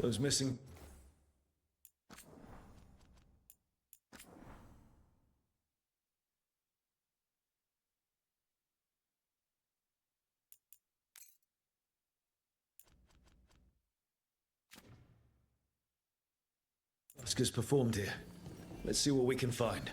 Those missing... Oscar's performed here. Let's see what we can find.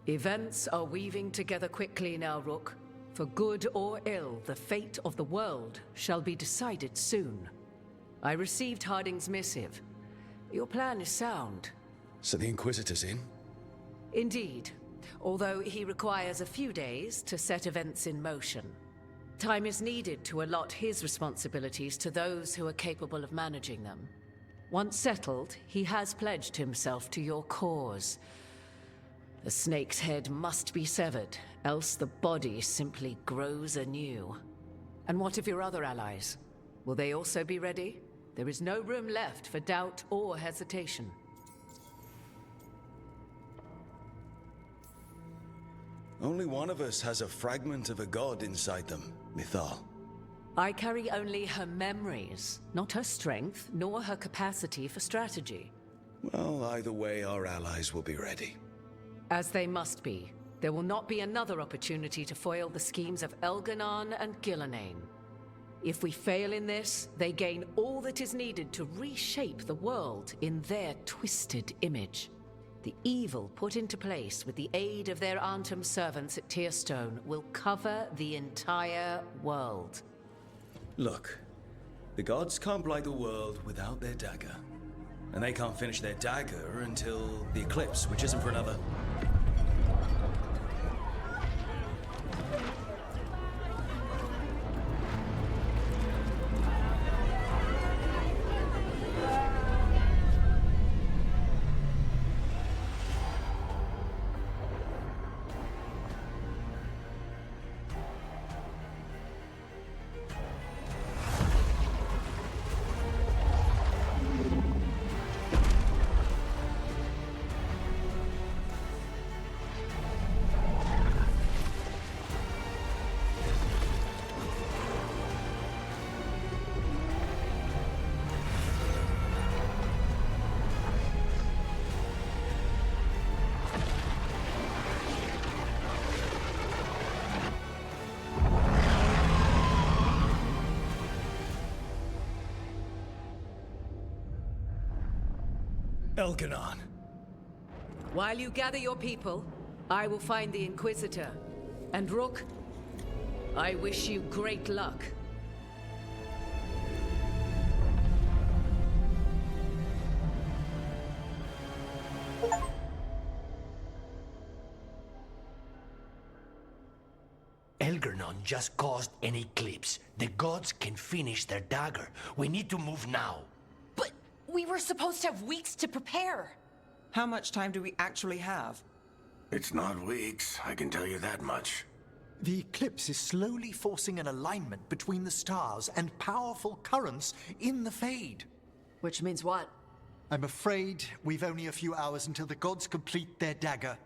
Events are weaving together quickly now, Rook. For good or ill, the fate of the world shall be decided soon. I received Harding's missive. Your plan is sound. So the Inquisitor's in? Indeed, although he requires a few days to set events in motion. Time is needed to allot his responsibilities to those who are capable of managing them. Once settled, he has pledged himself to your cause. The snake's head must be severed, else the body simply grows anew. And what of your other allies? Will they also be ready? There is no room left for doubt or hesitation. Only one of us has a fragment of a god inside them, Mythal. I carry only her memories, not her strength, nor her capacity for strategy. Well, either way, our allies will be ready. As they must be. There will not be another opportunity to foil the schemes of Elganon and Gillenane. If we fail in this, they gain all that is needed to reshape the world in their twisted image. The evil put into place with the aid of their Antum servants at Tearstone will cover the entire world. Look, the gods can't blight the world without their dagger. And they can't finish their dagger until the eclipse, which isn't for another... Elganon. While you gather your people, I will find the Inquisitor. And Rook, I wish you great luck. Elganon just caused an eclipse. The gods can finish their dagger. We need to move now. But we were supposed to have weeks to prepare. How much time do we actually have? It's not weeks, I can tell you that much. The eclipse is slowly forcing an alignment between the stars and powerful currents in the Fade. Which means what? I'm afraid we've only a few hours until the gods complete their dagger.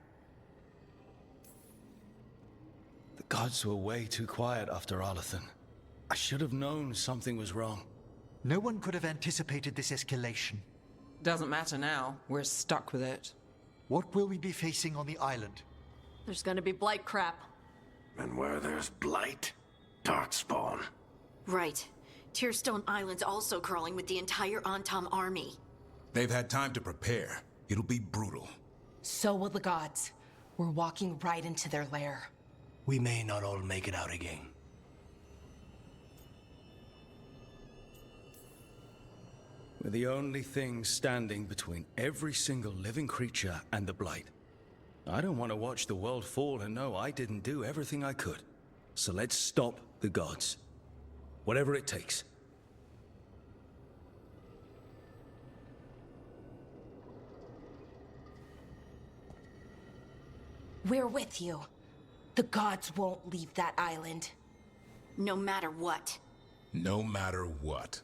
The gods were way too quiet after Arlathan. I should have known something was wrong. No one could have anticipated this escalation. Doesn't matter now. We're stuck with it. What will we be facing on the island? There's gonna be blight crap. And where there's blight, darkspawn. Right. Tearstone Island's also crawling with the entire Antom army. They've had time to prepare. It'll be brutal. So will the gods. We're walking right into their lair. We may not all make it out again. We're the only thing standing between every single living creature and the Blight. I don't want to watch the world fall and know I didn't do everything I could. So let's stop the gods. Whatever it takes. We're with you. The gods won't leave that island. No matter what. No matter what.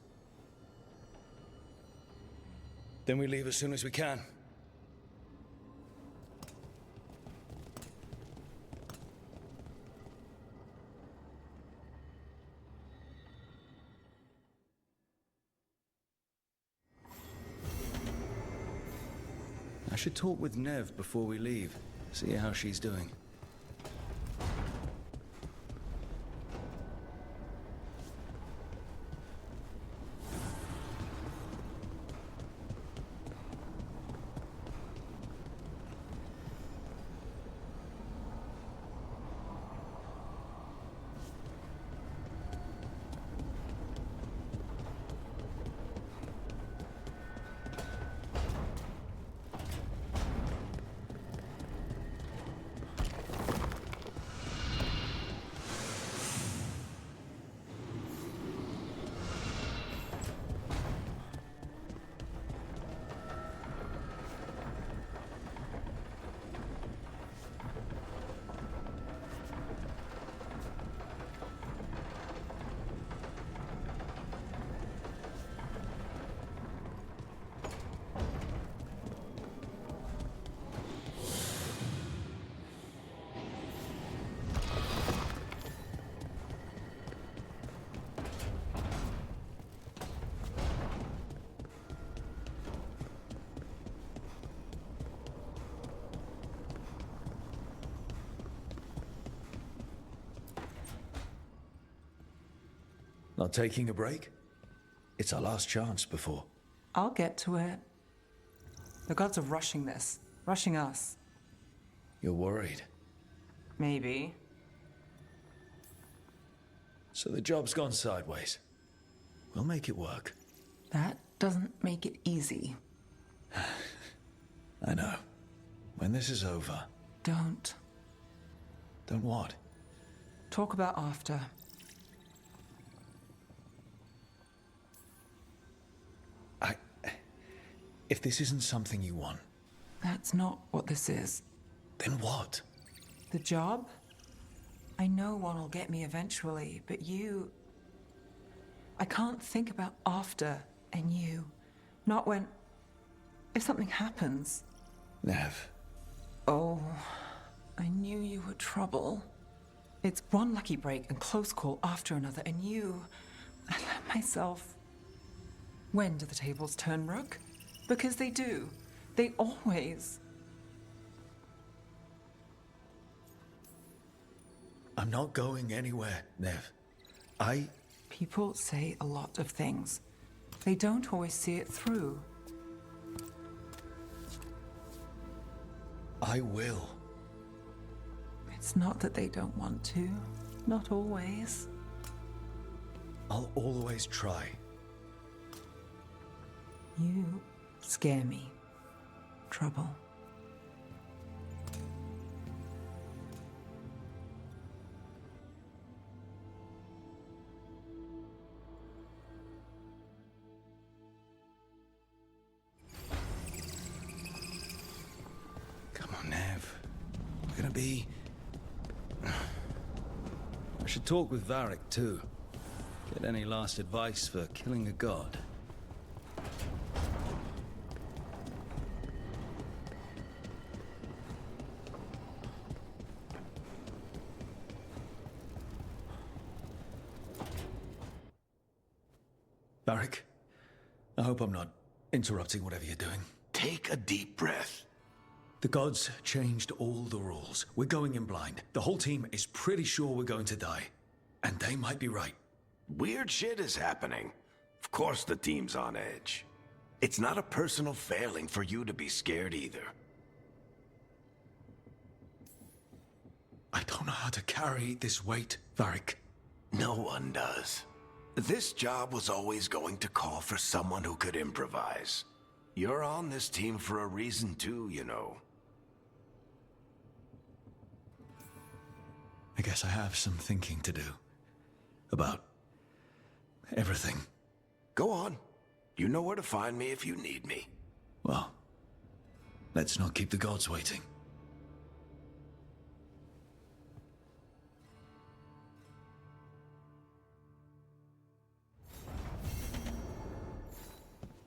Then we leave as soon as we can. I should talk with Nev before we leave. See how she's doing. Not taking a break? It's our last chance before. I'll get to it. The gods are rushing this. Rushing us. You're worried. Maybe. So the job's gone sideways. We'll make it work. That doesn't make it easy. I know. When this is over... Don't. Don't what? Talk about after. If this isn't something you want... That's not what this is. Then what? The job? I know one will get me eventually, but you... I can't think about after and you. Not when... If something happens. Nev. Oh, I knew you were trouble. It's one lucky break and close call after another, and you... I let myself... When do the tables turn, Rook? Because they do. They always... I'm not going anywhere, Nev. People say a lot of things. They don't always see it through. I will. It's not that they don't want to. Not always. I'll always try. You scare me. Trouble. Come on, Nev. We're gonna be... I should talk with Varric, too. Get any last advice for killing a god. Varric, I hope I'm not interrupting whatever you're doing. Take a deep breath. The gods changed all the rules. We're going in blind. The whole team is pretty sure we're going to die. And they might be right. Weird shit is happening. Of course the team's on edge. It's not a personal failing for you to be scared either. I don't know how to carry this weight, Varric. No one does. This job was always going to call for someone who could improvise. You're on this team for a reason too, you know. I guess I have some thinking to do. About everything. Go on. You know where to find me if you need me. Well, let's not keep the gods waiting.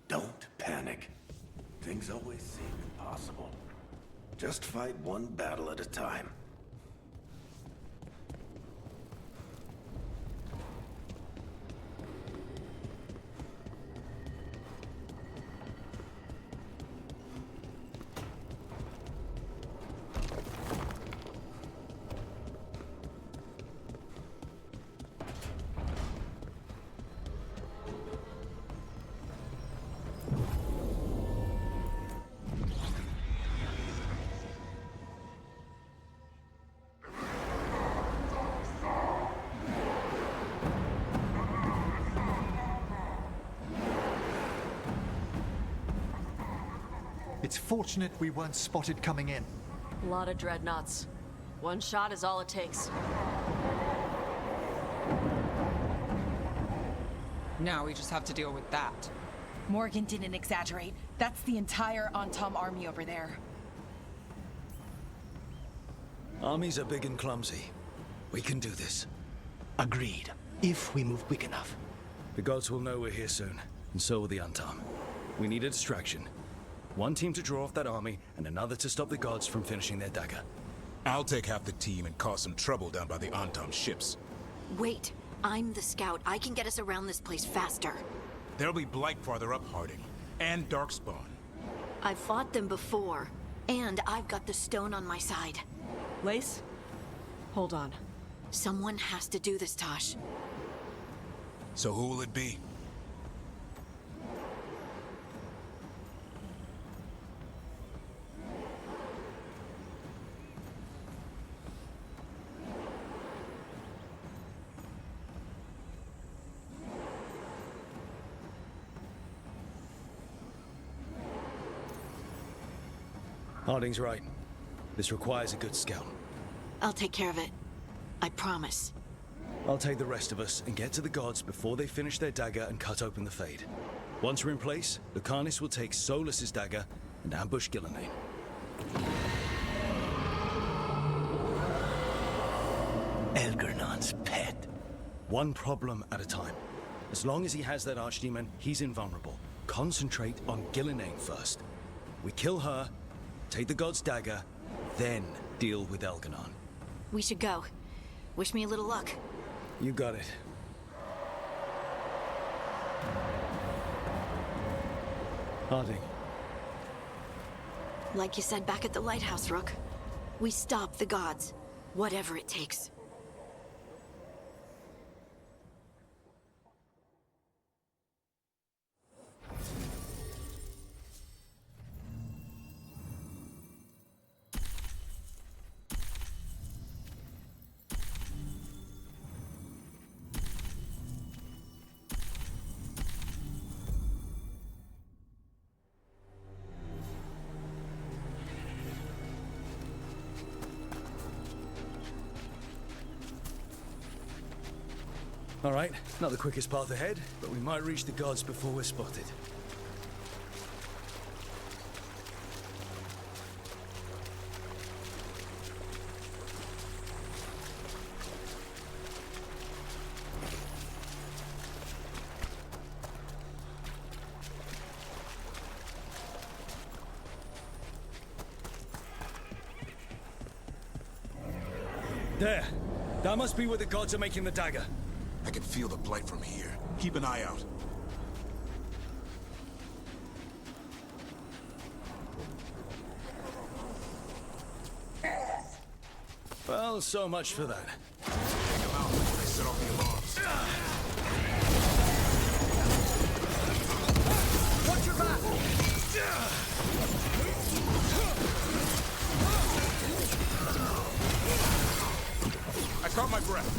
Don't panic. Things always seem impossible. Just fight one battle at a time. It's fortunate we weren't spotted coming in. A lot of dreadnoughts. One shot is all it takes. Now we just have to deal with that. Morgan didn't exaggerate. That's the entire Antom army over there. Armies are big and clumsy. We can do this. Agreed. If we move quick enough. The gods will know we're here soon, and so will the Antom. We need a distraction. One team to draw off that army, and another to stop the gods from finishing their dagger. I'll take half the team and cause some trouble down by the Antom ships. Wait, I'm the scout. I can get us around this place faster. There'll be Blight farther up, Harding. And Darkspawn. I've fought them before, and I've got the stone on my side. Lace? Hold on. Someone has to do this, Tosh. So who will it be? Harding's right. This requires a good scout. I'll take care of it. I promise. I'll take the rest of us and get to the gods before they finish their dagger and cut open the Fade. Once we're in place, the Carnis will take Solus's dagger and ambush Gillenane. Elgernon's pet. One problem at a time. As long as he has that archdemon, he's invulnerable. Concentrate on Gillenane first. We kill her, take the god's dagger, then deal with Elganon. We should go. Wish me a little luck. You got it. Harding. Like you said back at the lighthouse, Rook. We stop the gods. Whatever it takes. All right, not the quickest path ahead, but we might reach the gods before we're spotted. There! That must be where the gods are making the dagger. I can feel the Blight from here. Keep an eye out. Well, so much for that. Take them out before they set off the alarms. Got my breath.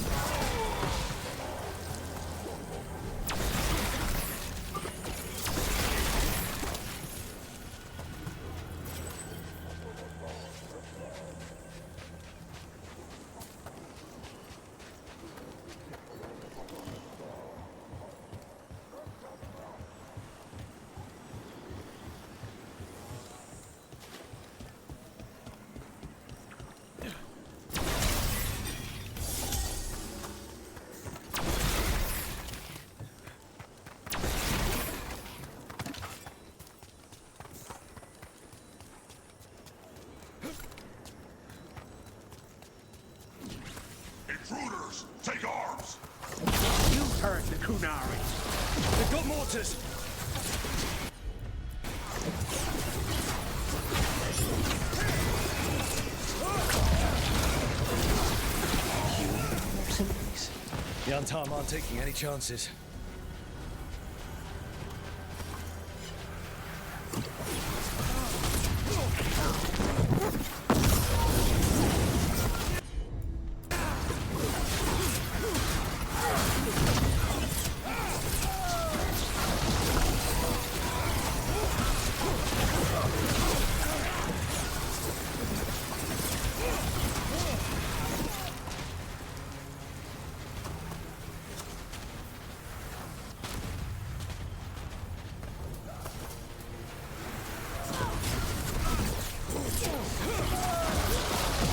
Intruders, take arms! You heard the Kunari. They've got mortars! The Untarm aren't taking any chances.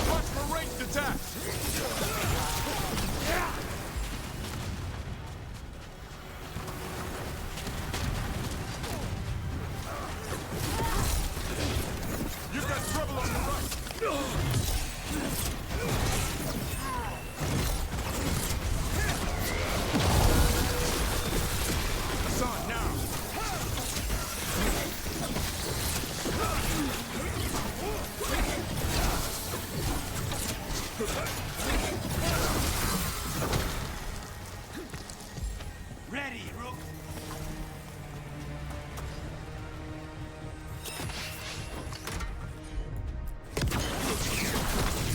Watch for ranged attacks! You've got trouble on the right! It's on now! Ready, Rook.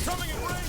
Coming in range!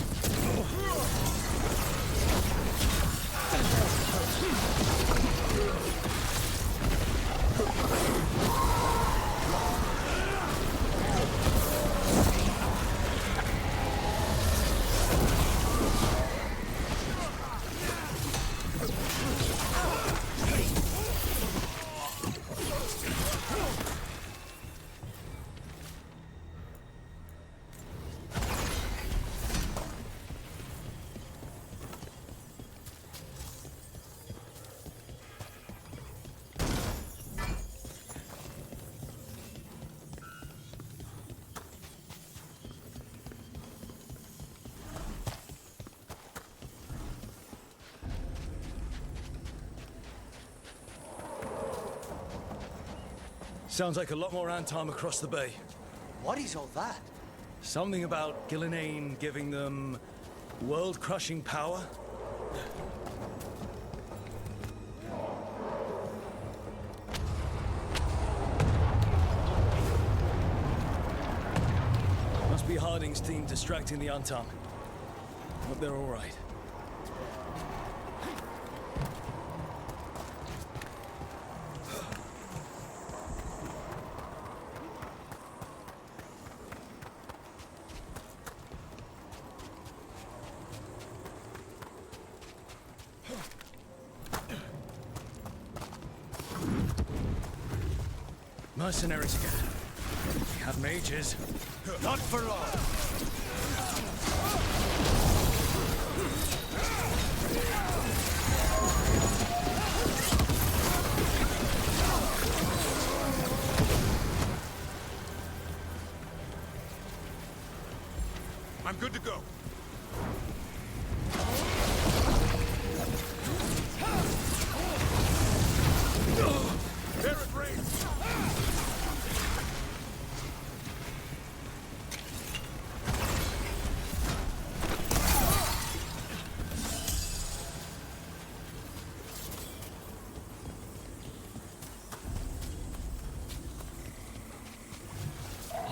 Sounds like a lot more Antarm across the bay. What is all that? Something about Gillinane giving them world-crushing power? Must be Harding's team distracting the Antarm. Hope they're all right. Mercenaries again. We have mages. Not for long. I'm good to go. They're at range.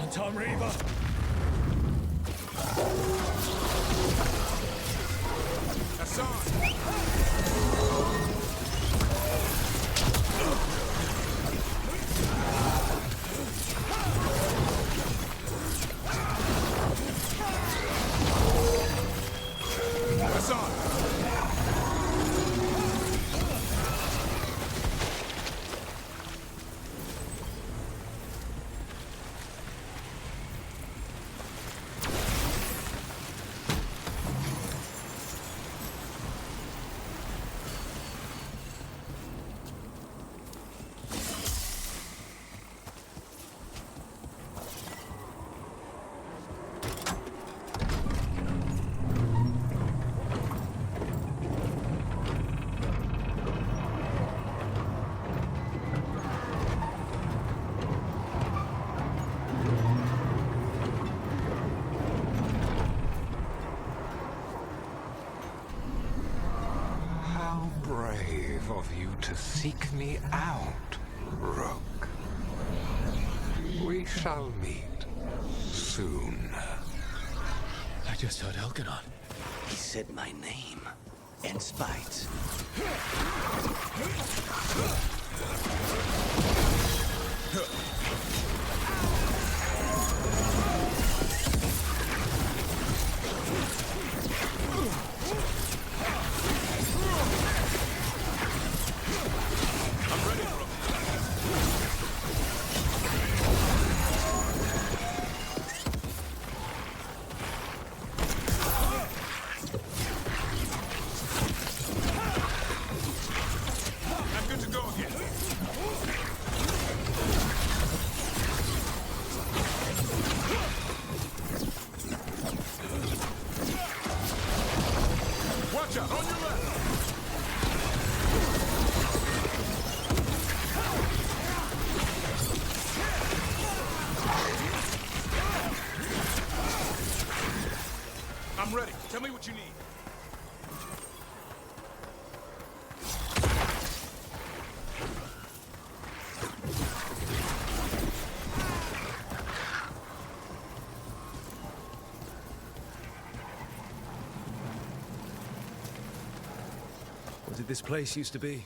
Antarm Reaver! Brave of you to seek me out, Rook. We shall meet soon. I just heard Elganon. He said my name. And spite. I'm ready. Tell me what you need. What did this place used to be?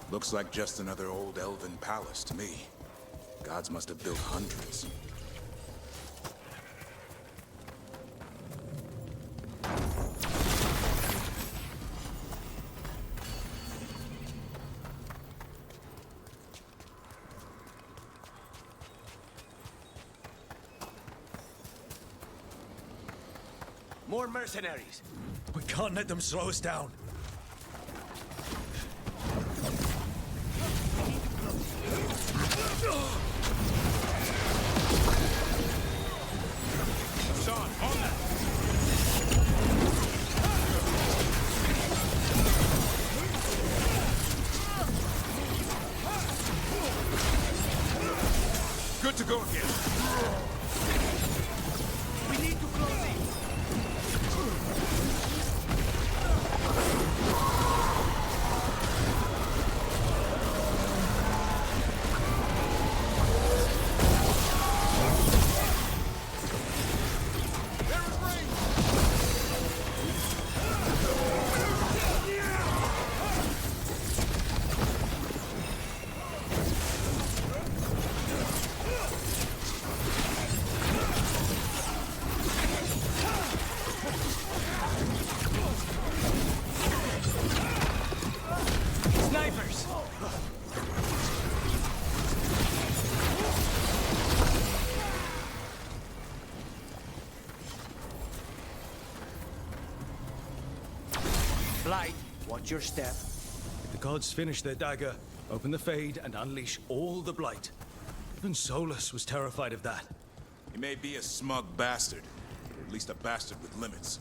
Looks like just another old elven palace to me. Gods must have built hundreds. More mercenaries. We can't let them slow us down. Sean, on that! Good to go again. We need to close in. Snipers! Blight, watch your step. If the gods finish their dagger, open the Fade and unleash all the Blight. Even Solus was terrified of that. He may be a smug bastard, or at least a bastard with limits.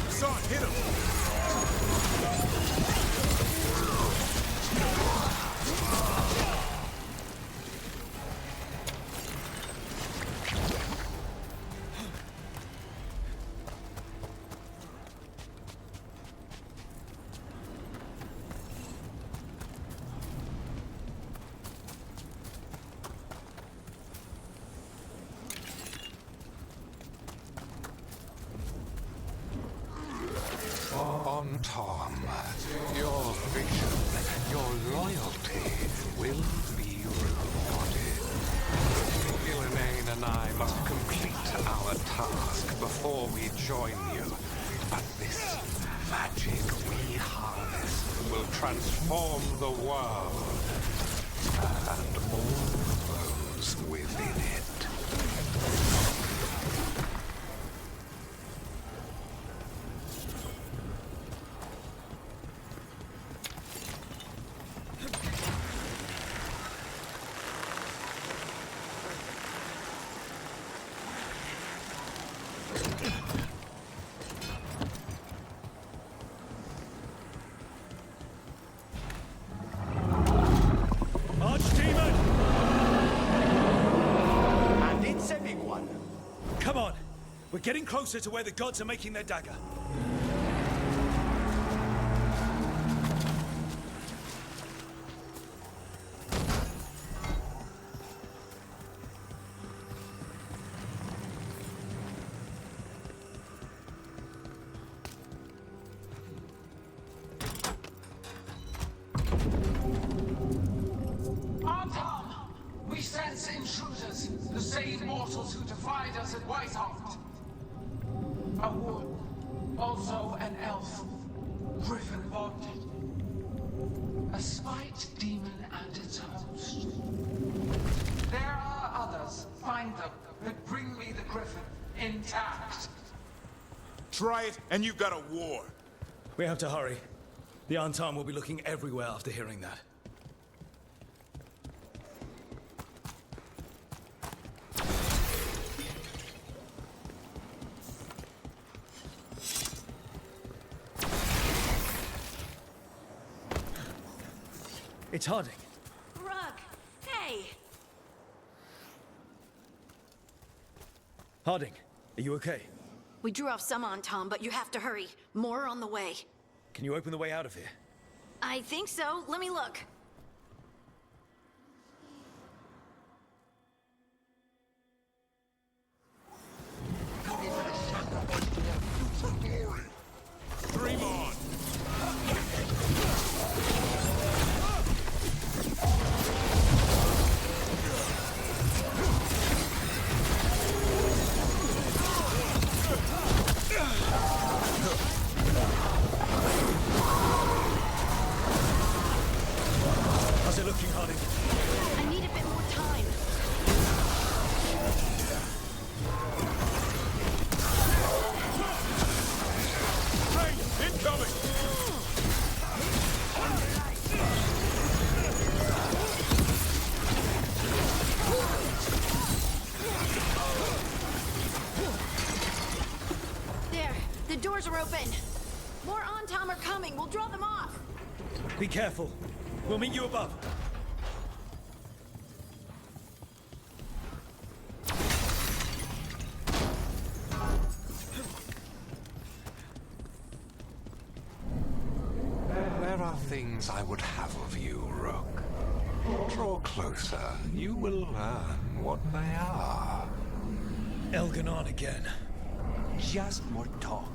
Son, hit him! Antom, your vision, your loyalty will be rewarded. Elaine and I must complete our task before we join you. But this magic we harness will transform the world and all those within it. We're getting closer to where the gods are making their dagger. Antom! We sense intruders, the same mortals who defied us at Whiteheart. A wood, also an elf, griffin bonded. A spite demon and its host. There are others, find them, that bring me the griffin, intact. Try it, and you've got a war. We have to hurry. The Antam will be looking everywhere after hearing that. It's Harding. Rug, hey! Harding, are you okay? We drew off some on Tom, but you have to hurry. More on the way. Can you open the way out of here? I think so. Let me look. Dream on! How's it looking, Harding? I need a bit more time. Train incoming! There, the doors are open. More Antom are coming. We'll draw them off. Be careful. We'll meet you above. There are things I would have of you, Rook. Draw closer. You will learn what they are. Elganon again. Just more talk.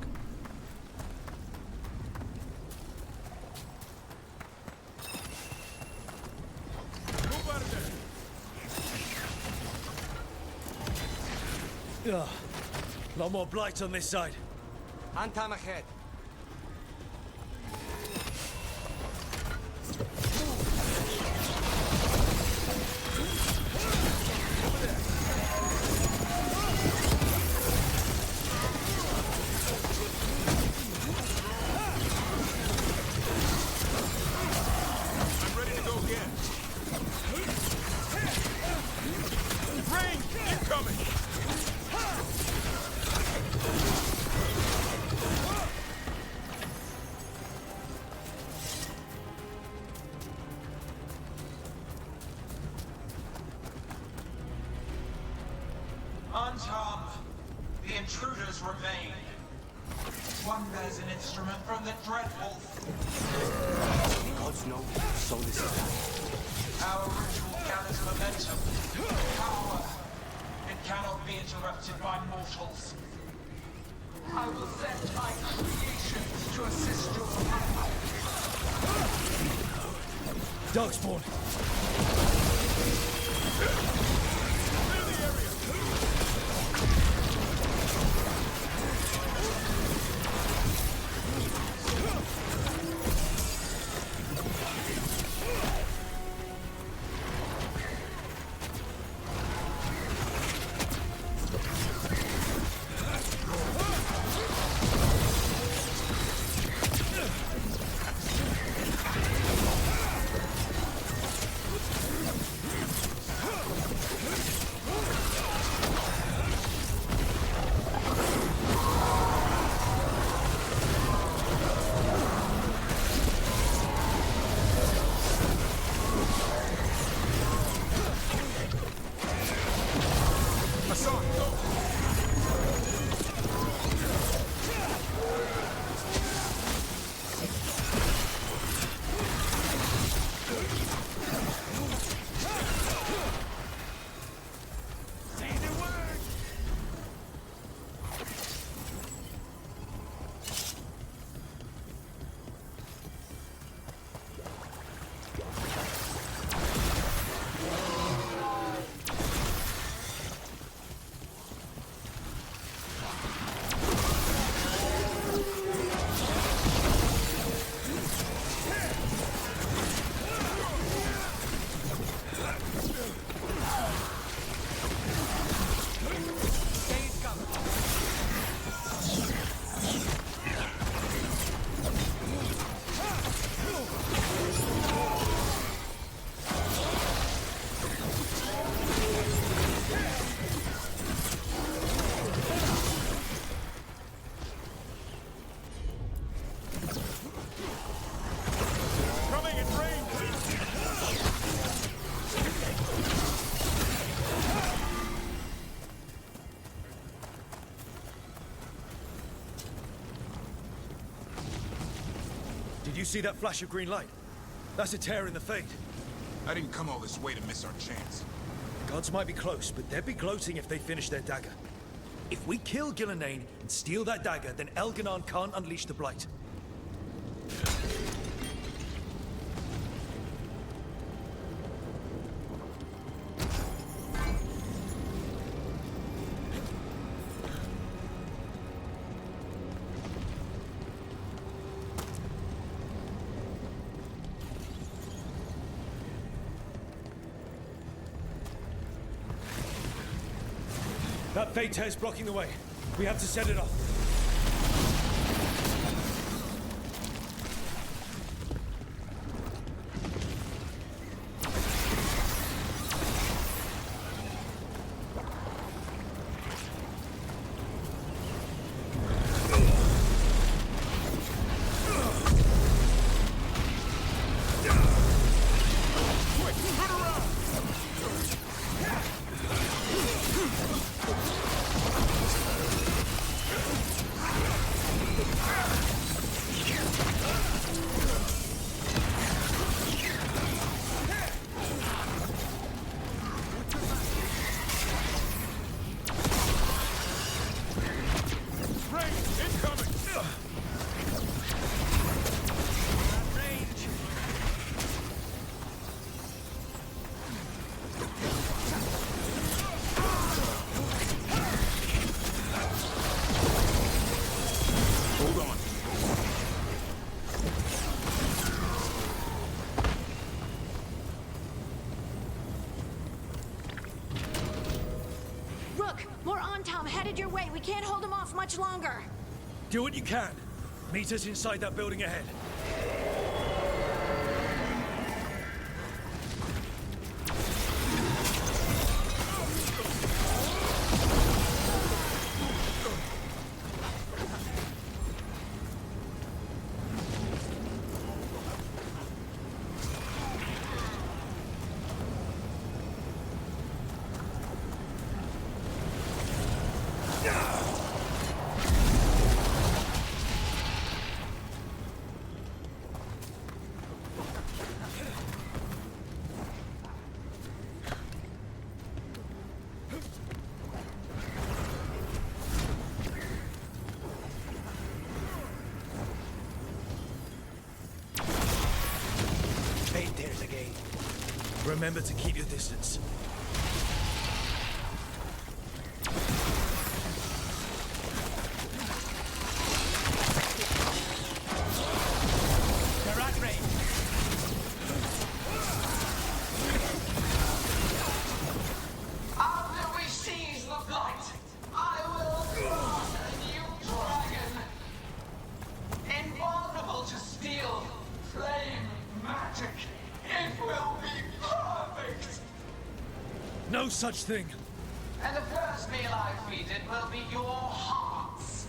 Ugh. A lot more blights on this side. Antom ahead. I'm ready to go again. Rain incoming! Antom, the intruders remain. One bears an instrument from the Dreadwolf. Gods know, so this is that. Our ritual gathers momentum, power. It cannot be interrupted by mortals. I will send my creations to assist your path. Darkspawn! Did you see that flash of green light? That's a tear in the fate. I didn't come all this way to miss our chance. Gods might be close, but they'd be gloating if they finish their dagger. If we kill Gillenane and steal that dagger, then Elganon can't unleash the Blight. That fate tear's blocking the way. We have to set it off. Headed your way. We can't hold him off much longer. Do what you can. Meet us inside that building ahead. Remember to keep your distance. They're at range. After we seize the blight, I will cross a new dragon. Invulnerable to steel, flame, magic. It will be perfect! No such thing. And the first meal I feed it will be your hearts.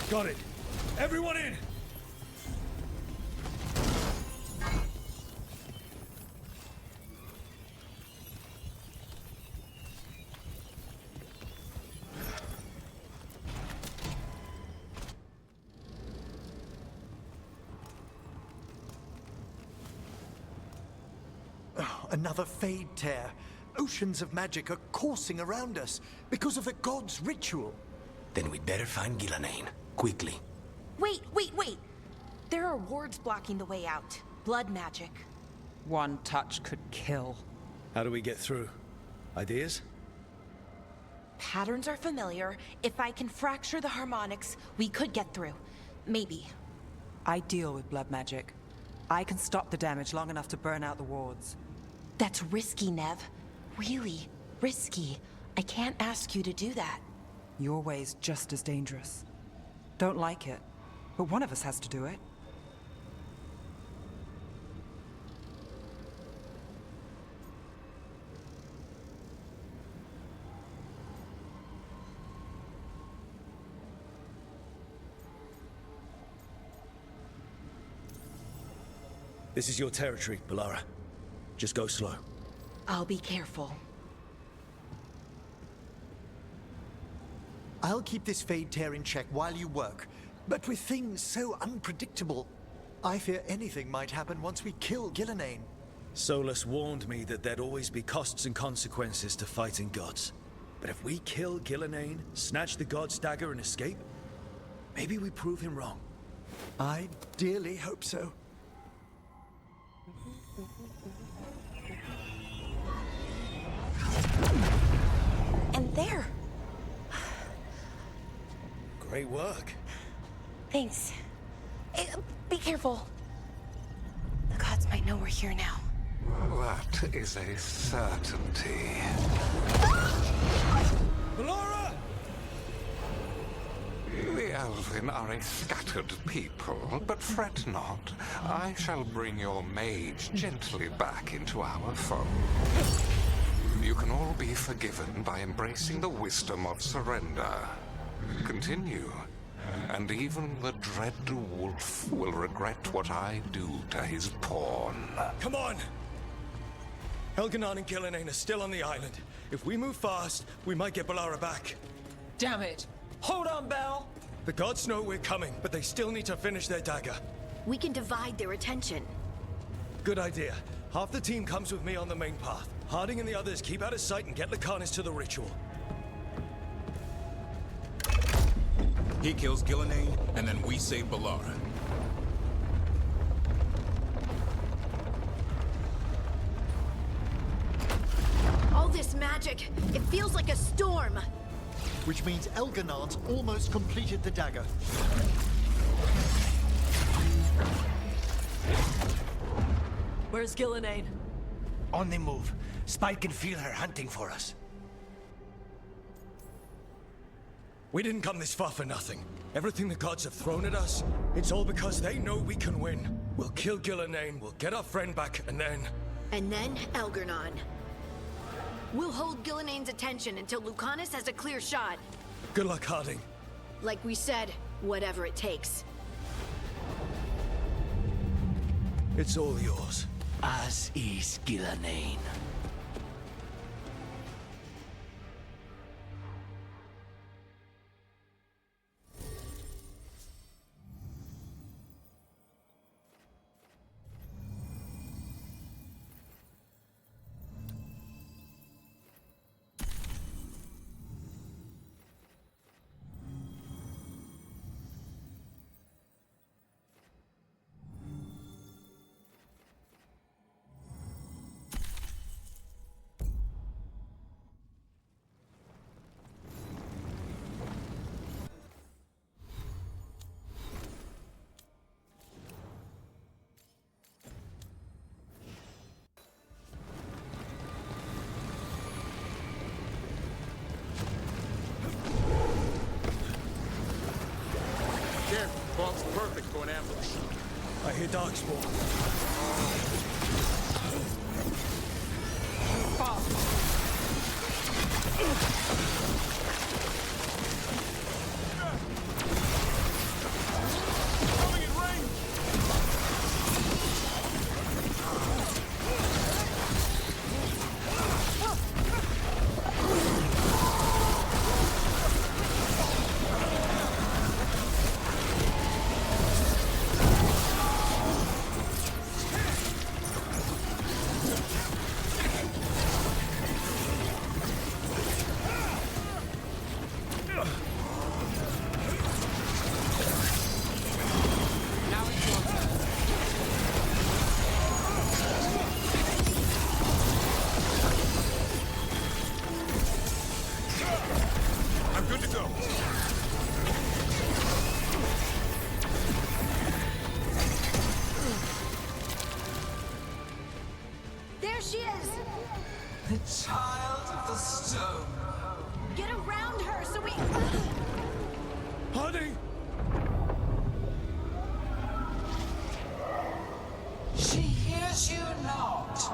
Got it. Everyone in! Another Fade Tear. Oceans of magic are coursing around us because of the god's ritual. Then we'd better find Gillenane. Quickly. Wait! There are wards blocking the way out. Blood magic. One touch could kill. How do we get through? Ideas? Patterns are familiar. If I can fracture the harmonics, we could get through. Maybe. I deal with blood magic. I can stop the damage long enough to burn out the wards. That's risky, Nev. Really risky. I can't ask you to do that. Your way's just as dangerous. Don't like it, but one of us has to do it. This is your territory, Balara. Just go slow. I'll be careful. I'll keep this Fade Tear in check while you work. But with things so unpredictable, I fear anything might happen once we kill Gillenane. Solus warned me that there'd always be costs and consequences to fighting gods. But if we kill Gillenane, snatch the god's dagger and escape, maybe we prove him wrong. I dearly hope so. And there. Great work. Thanks. Be careful. The gods might know we're here now. That is a certainty. Balara! The Elven are a scattered people, but fret not. I shall bring your mage gently back into our fold. You can all be forgiven by embracing the wisdom of surrender. Continue, and even the dread wolf will regret what I do to his pawn. Come on! Elganon and Gillenane are still on the island. If we move fast, we might get Balara back. Damn it! Hold on, Belle! The gods know we're coming, but they still need to finish their dagger. We can divide their attention. Good idea. Half the team comes with me on the main path. Harding and the others keep out of sight and get Lucanus to the ritual. He kills Gillenane, and then we save Balara. All this magic, it feels like a storm. Which means Elganon's almost completed the dagger. Where's Gillenane? On the move. Spike can feel her hunting for us. We didn't come this far for nothing. Everything the gods have thrown at us, it's all because they know we can win. We'll kill Gillenane, we'll get our friend back, and then... And then Elgernon. We'll hold Gillenane's attention until Lucanus has a clear shot. Good luck, Harding. Like we said, whatever it takes. It's all yours. As is Gillenane. Fog's perfect for an ambush. I hear Darkspawn. Coming in range! There she is! The child of the stone. Get around her so we... Harding! She hears you not.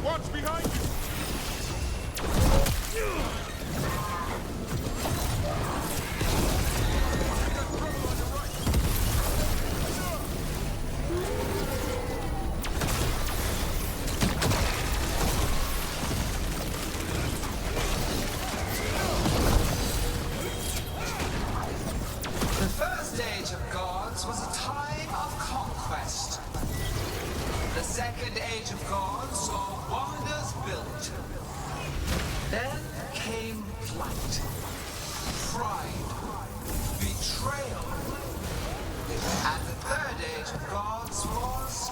Watch behind you! The first age of gods was a time of conquest. The second age of gods saw wonders built. Then came flight, pride, betrayal. And the third age of gods was...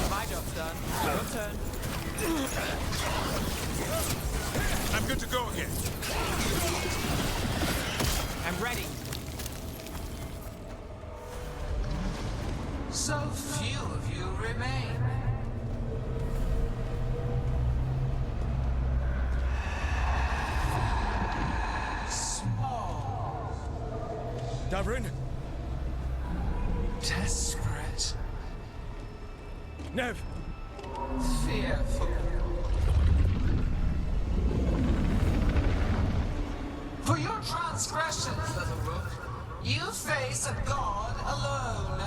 My job's done. Your turn. I'm good to go again. I'm ready. So few of you remain. Small. Davrin? Desperate. Nev! Fearful. For your transgressions, little rook, you face a god alone.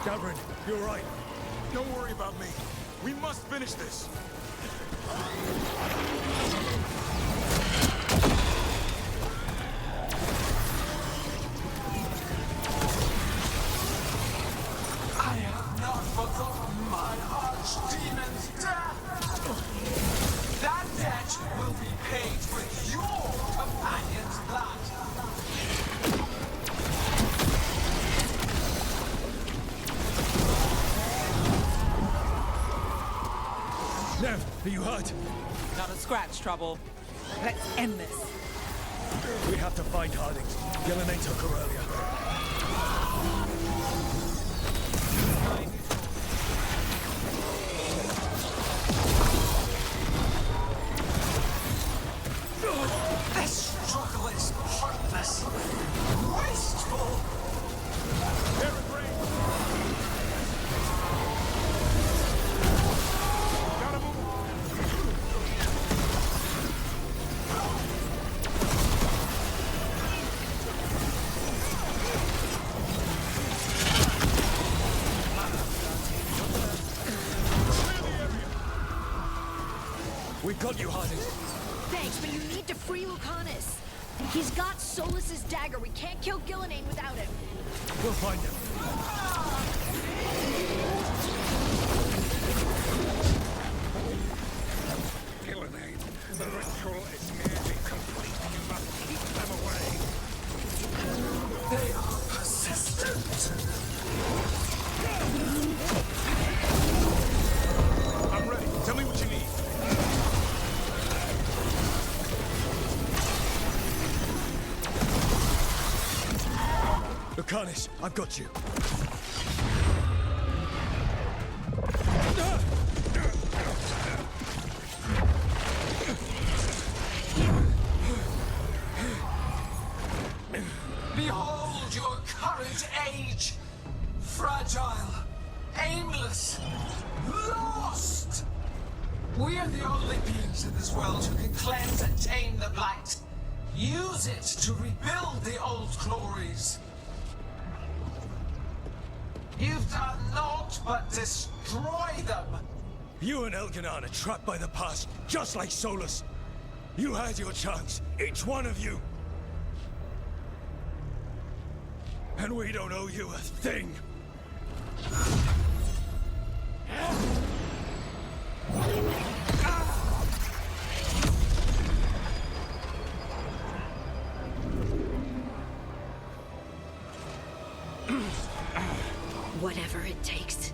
Gavrin, you're right. Don't worry about me. We must finish this. I have not forgotten my archdemon's death. That debt will be paid with your companion's blood. Nev, are you hurt? Not a scratch, Trouble. Let's end this. We have to find Hardings. Gillenay took her earlier. This struggle is heartless, wasteful. We've got you, Hardings. Thanks, but you need to free Lucanus. He's got Solus's dagger. We can't kill Gillenane without him. We'll find him. Gillenane, the ritual is nearly complete. You must keep them away. They are persistent. I'm ready. Tell me what you need. Lucanus, I've got you. Behold your current age. Fragile, aimless, lost. We are the only beings in this world who can cleanse and tame the blight. Use it to rebuild the old glories. You've done naught but destroy them. You and Elganon are trapped by the past, just like Solus. You had your chance, each one of you. And we don't owe you a thing. Whatever it takes.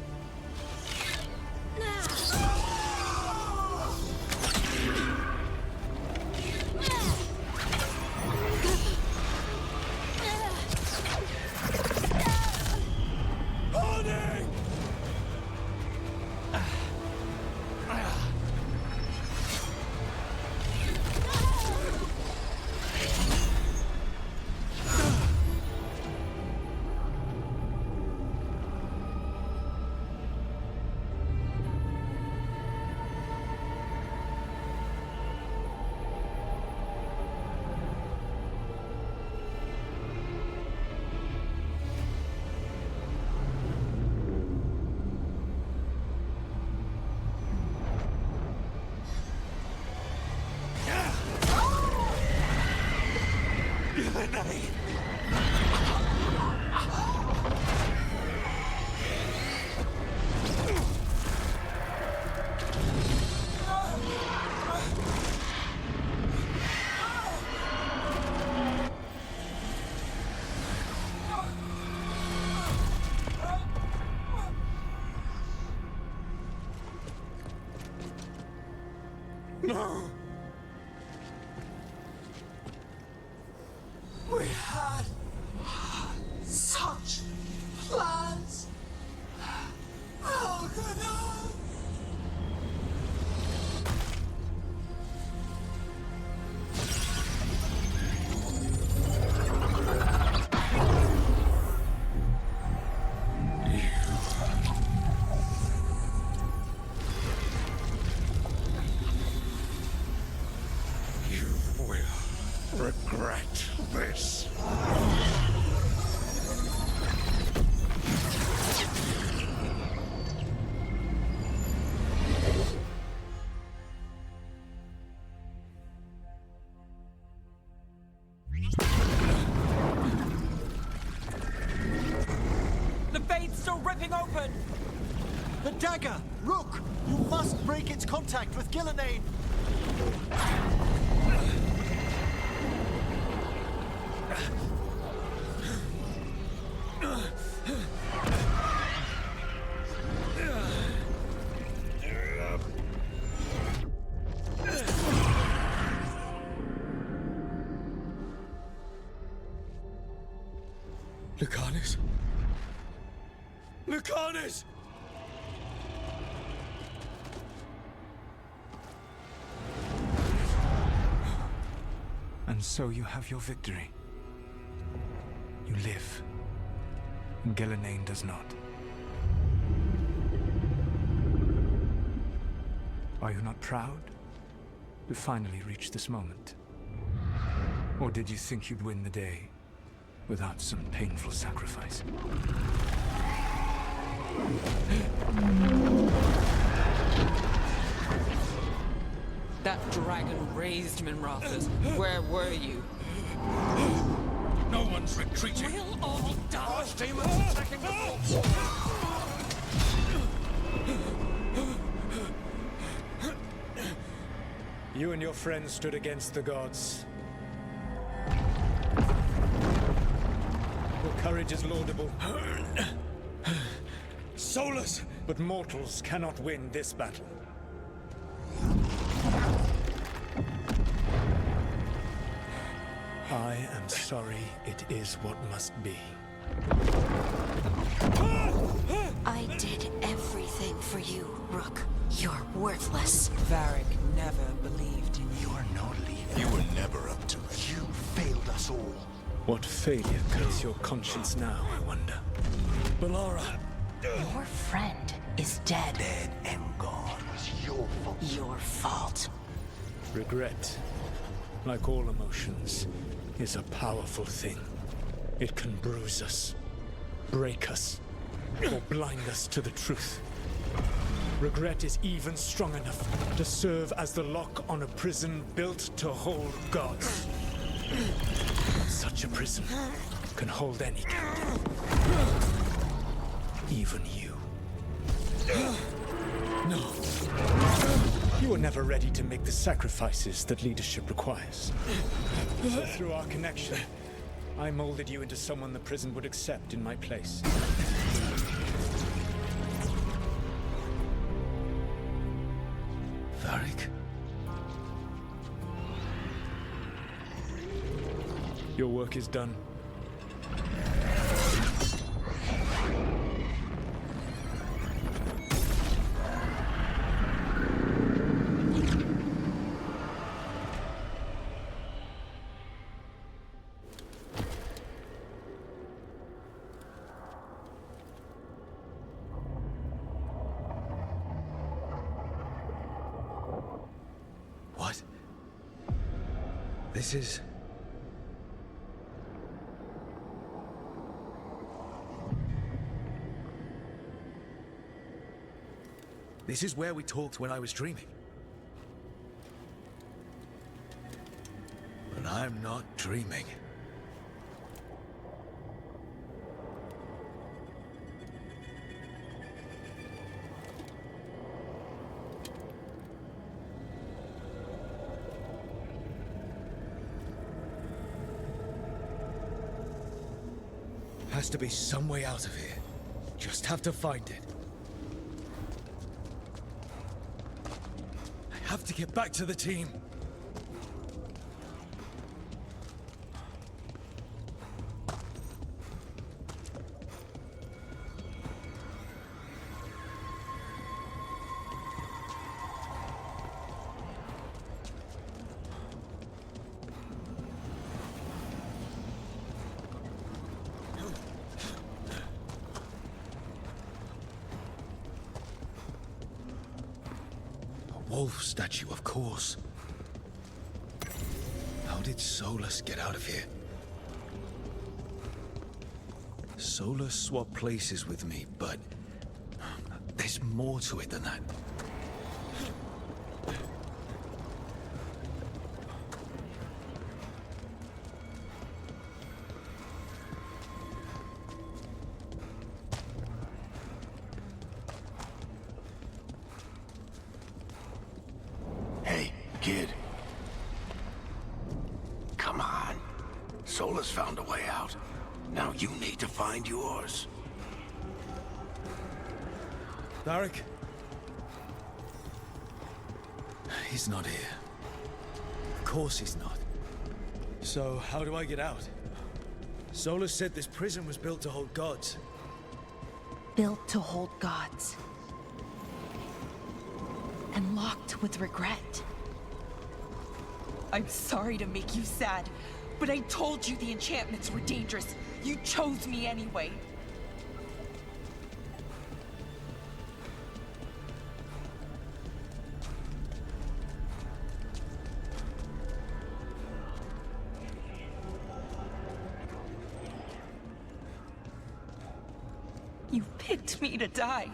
No. We had such plans. Oh, good on. still ripping open! The dagger! Rook! You must break its contact with Gillenane! Lucanus? Lucanus! And so you have your victory. You live, and Gillenane does not. Are you not proud to finally reach this moment? Or did you think you'd win the day without some painful sacrifice? That dragon raised Minrathas. Where were you? No one's retreating. We'll all die. Demons attacking the vault. You and your friends stood against the gods. Your courage is laudable. Solus! But mortals cannot win this battle. I am sorry, it is what must be. I did everything for you, Rook. You're worthless. Varric never believed in you. You are no leader. You were never up to it. You failed us all. What failure cuts your conscience now, I wonder? Balara! Your friend is dead. Dead and gone. It was your fault. Your fault. Regret, like all emotions, is a powerful thing. It can bruise us, break us, or blind us to the truth. Regret is even strong enough to serve as the lock on a prison built to hold gods. Such a prison can hold any captive. Even you. No. You were never ready to make the sacrifices that leadership requires. So through our connection, I molded you into someone the prison would accept in my place. Varric? Your work is done. What? This is... This is where we talked when I was dreaming. But I'm not dreaming. Has to be some way out of here. Just have to find it. I have to get back to the team. Wolf statue, of course. How did Solus get out of here? Solus swapped places with me, but there's more to it than that. to find yours. Varric? He's not here. Of course he's not. So, how do I get out? Solus said this prison was built to hold gods. Built to hold gods. And locked with regret. I'm sorry to make you sad, but I told you the enchantments were dangerous. You chose me anyway. You picked me to die.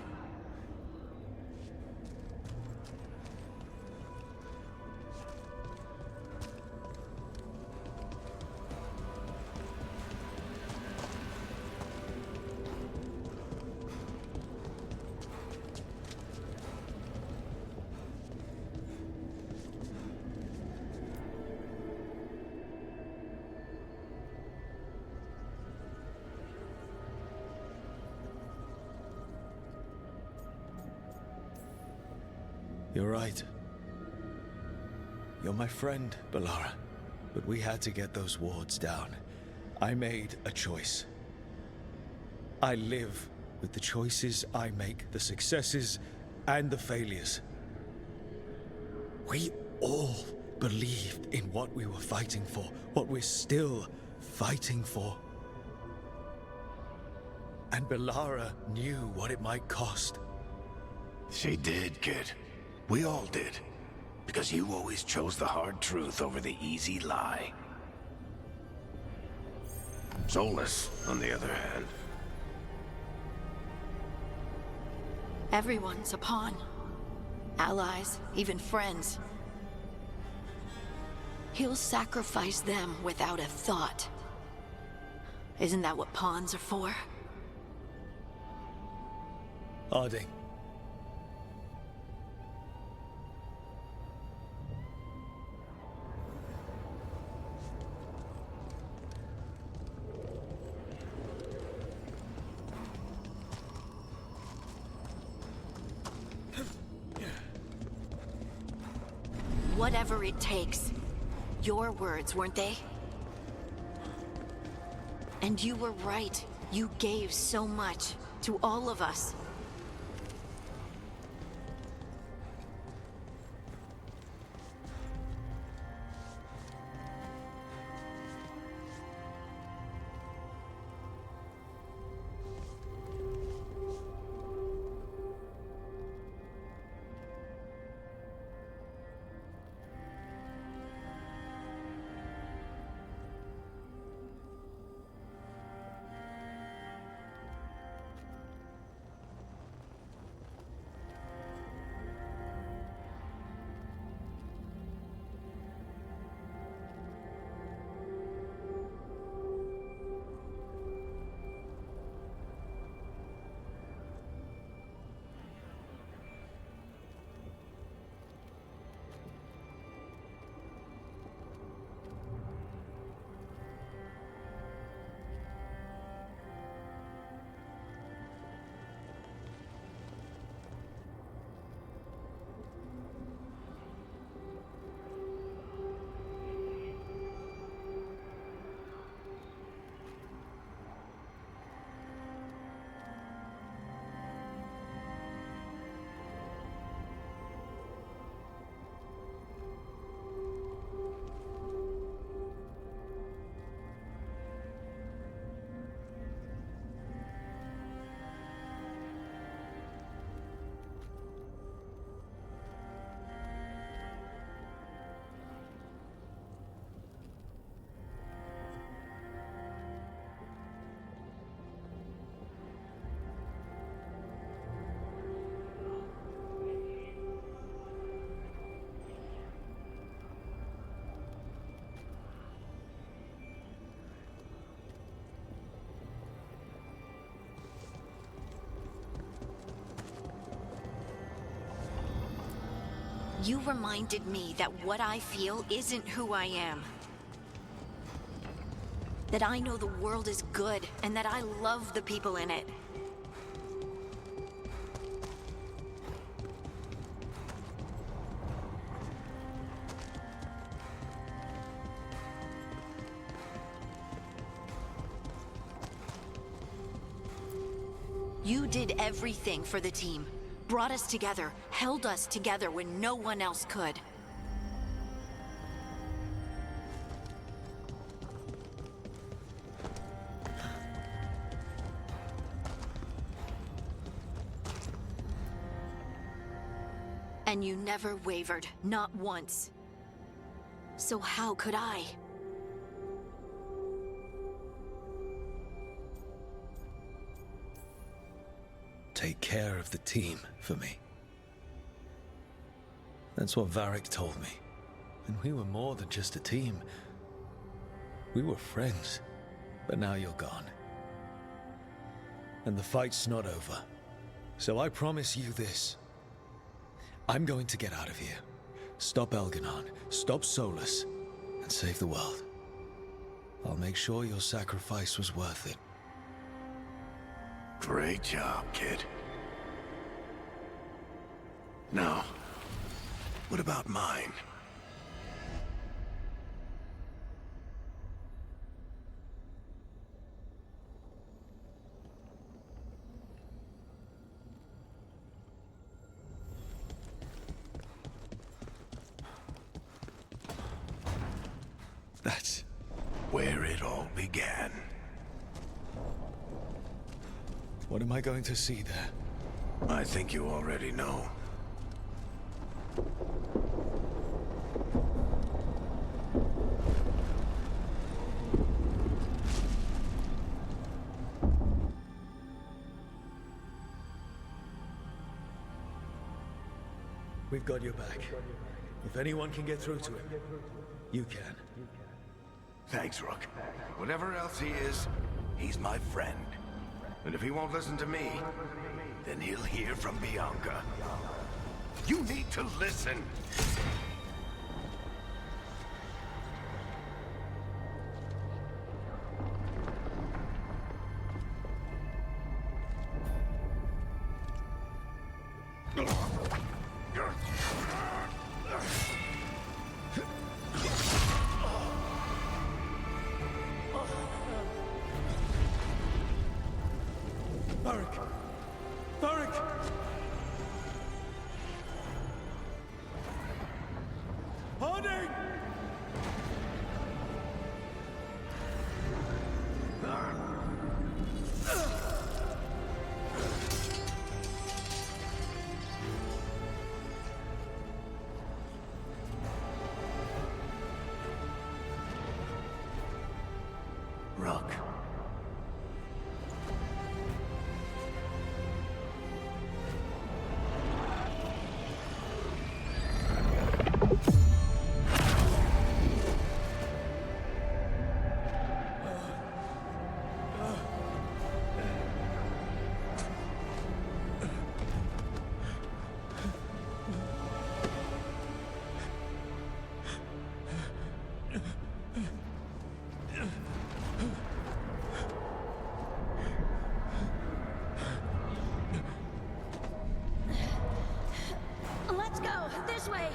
You're right. You're my friend, Bellara. But we had to get those wards down. I made a choice. I live with the choices I make, the successes and the failures. We all believed in what we were fighting for, what we're still fighting for. And Bellara knew what it might cost. She did, kid. We all did. Because you always chose the hard truth over the easy lie. Solus, on the other hand. Everyone's a pawn. Allies, even friends. He'll sacrifice them without a thought. Isn't that what pawns are for? Harding. Whatever it takes. Your words, weren't they? And you were right. You gave so much to all of us. You reminded me that what I feel isn't who I am. That I know the world is good, and that I love the people in it. You did everything for the team. Brought us together, held us together when no one else could. And you never wavered, not once. So how could I? Take care of the team for me. That's what Varric told me. And we were more than just a team. We were friends. But now you're gone. And the fight's not over. So I promise you this. I'm going to get out of here. Stop Elganon, stop Solus, and save the world. I'll make sure your sacrifice was worth it. Great job, kid. Now, what about mine? That's where it all began. What am I going to see there? I think you already know. We've got your back. If anyone can get through to him, you can. Thanks, Rook. Whatever else he is, he's my friend. And if he won't listen to me, then he'll hear from Bianca. You need to listen! Varric! Varric! Harding! Rook. Let's go! This way!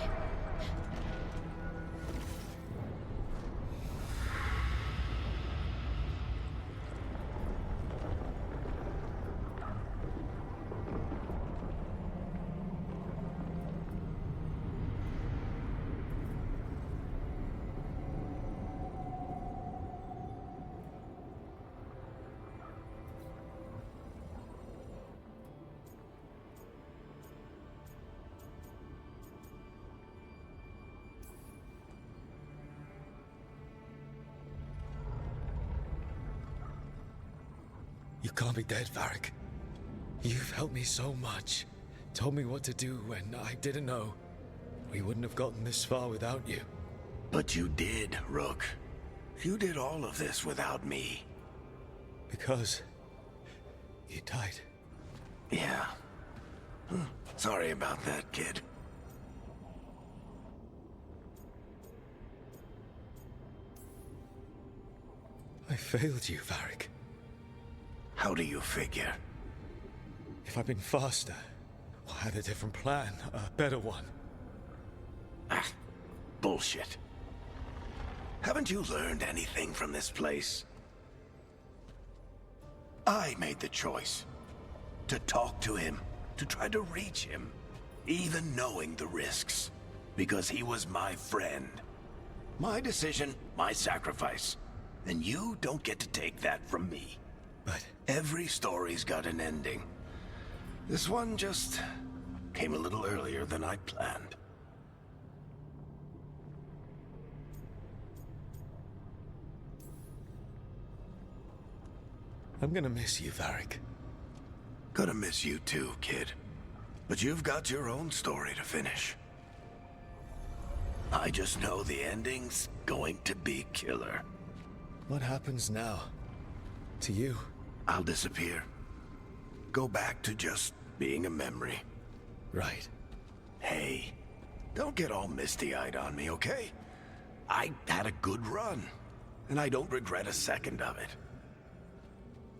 You can't be dead, Varric. You've helped me so much. Told me what to do when I didn't know. We wouldn't have gotten this far without you. But you did, Rook. You did all of this without me. Because you died. Yeah. Sorry about that, kid. I failed you, Varric. How do you figure? If I'd been faster, or had a different plan, a better one. Ah, bullshit. Haven't you learned anything from this place? I made the choice. To talk to him, to try to reach him, even knowing the risks. Because he was my friend. My decision, my sacrifice. And you don't get to take that from me. But every story's got an ending. This one just came a little earlier than I'd planned. I'm gonna miss you, Varric. Gonna miss you too, kid. But you've got your own story to finish. I just know the ending's going to be killer. What happens now? To you? I'll disappear. Go back to just being a memory. Right. Hey, don't get all misty-eyed on me, okay? I had a good run, and I don't regret a second of it.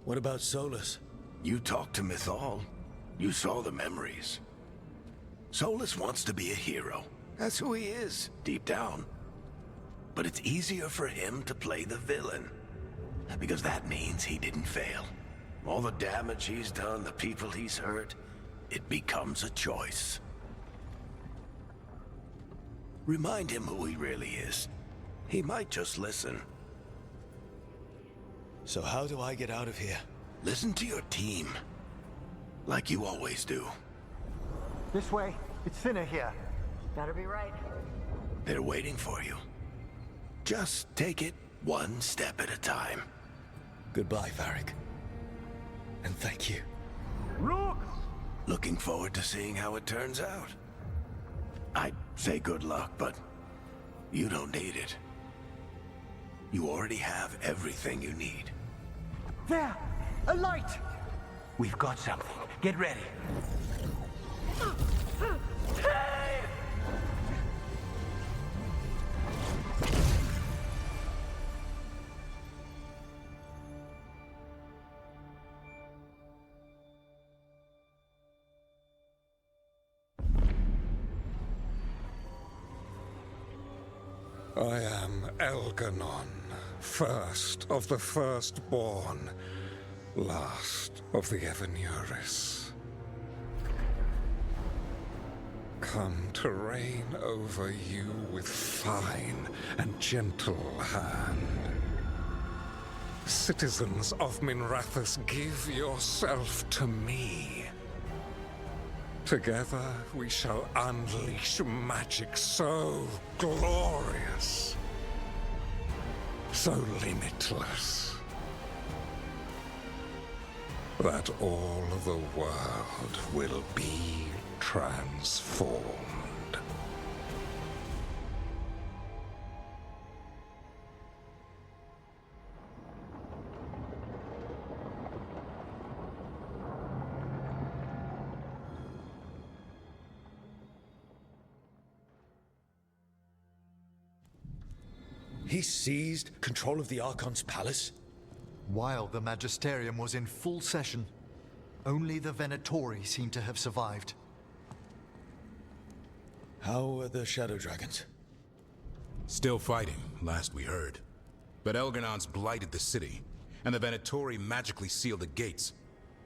What about Solus? You talked to Mythal. You saw the memories. Solus wants to be a hero. That's who he is, deep down. But it's easier for him to play the villain. Because that means he didn't fail. All the damage he's done, the people he's hurt, it becomes a choice. Remind him who he really is. He might just listen. So how do I get out of here? Listen to your team. Like you always do. This way. It's thinner here. Better be right. They're waiting for you. Just take it one step at a time. Goodbye, Varric. And thank you. Rook! Looking forward to seeing how it turns out. I'd say good luck, but you don't need it. You already have everything you need. There! A light! We've got something. Get ready. I am Elganon, first of the firstborn, last of the Evenuris. Come to reign over you with fine and gentle hand. Citizens of Minrathous, give yourself to me. Together we shall unleash magic so glorious, so limitless, that all the world will be transformed. He seized control of the Archon's palace? While the Magisterium was in full session, only the Venatori seem to have survived. How are the Shadow Dragons? Still fighting, last we heard. But Elganon's blighted the city, and the Venatori magically sealed the gates.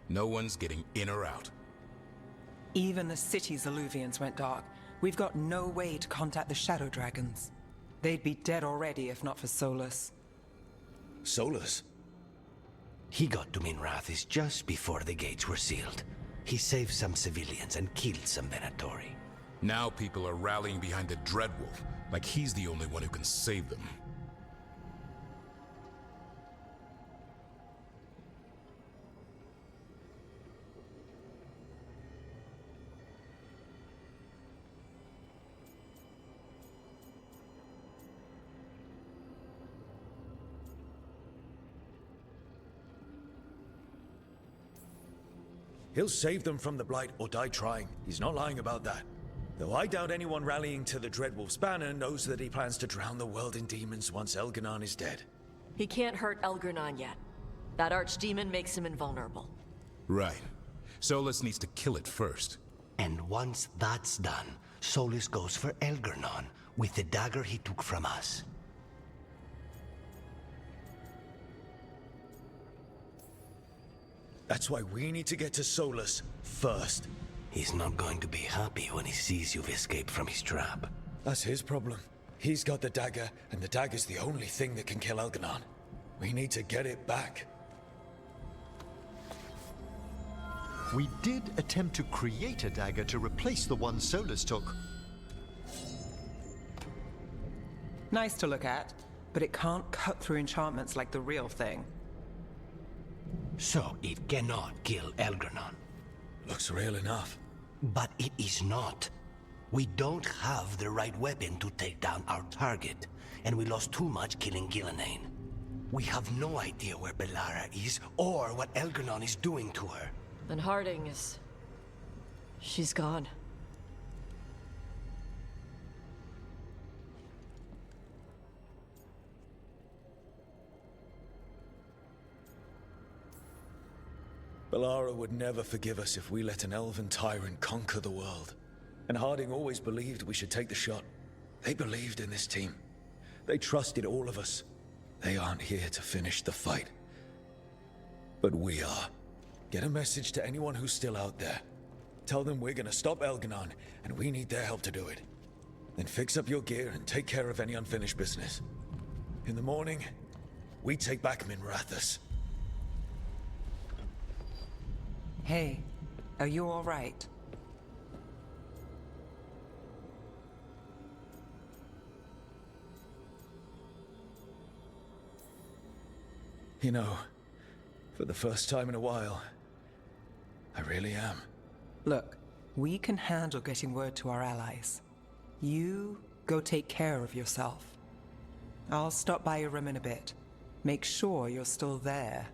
No one's getting in or out. Even the city's Illuvians went dark. We've got no way to contact the Shadow Dragons. They'd be dead already if not for Solus. Solus? He got to Minrathous just before the gates were sealed. He saved some civilians and killed some Venatori. Now people are rallying behind the Dreadwolf, like he's the only one who can save them. He'll save them from the Blight or die trying. He's not lying about that. Though I doubt anyone rallying to the Dreadwolf's banner knows that he plans to drown the world in demons once Elganon is dead. He can't hurt Elgernon yet. That archdemon makes him invulnerable. Right. Solus needs to kill it first. And once that's done, Solus goes for Elgernon with the dagger he took from us. That's why we need to get to Solus first. He's not going to be happy when he sees you've escaped from his trap. That's his problem. He's got the dagger, and the dagger's the only thing that can kill Elganon. We need to get it back. We did attempt to create a dagger to replace the one Solus took. Nice to look at, but it can't cut through enchantments like the real thing. So it cannot kill Elgernon. Looks real enough. But it is not. We don't have the right weapon to take down our target, and we lost too much killing Gillenane. We have no idea where Bellara is, or what Elgernon is doing to her. And Harding is... she's gone. Bellara would never forgive us if we let an elven tyrant conquer the world. And Harding always believed we should take the shot. They believed in this team. They trusted all of us. They aren't here to finish the fight. But we are. Get a message to anyone who's still out there. Tell them we're gonna stop Elganon, and we need their help to do it. Then fix up your gear and take care of any unfinished business. In the morning, we take back Minrathous. Hey, are you all right? You know, for the first time in a while, I really am. Look, we can handle getting word to our allies. You go take care of yourself. I'll stop by your room in a bit. Make sure you're still there.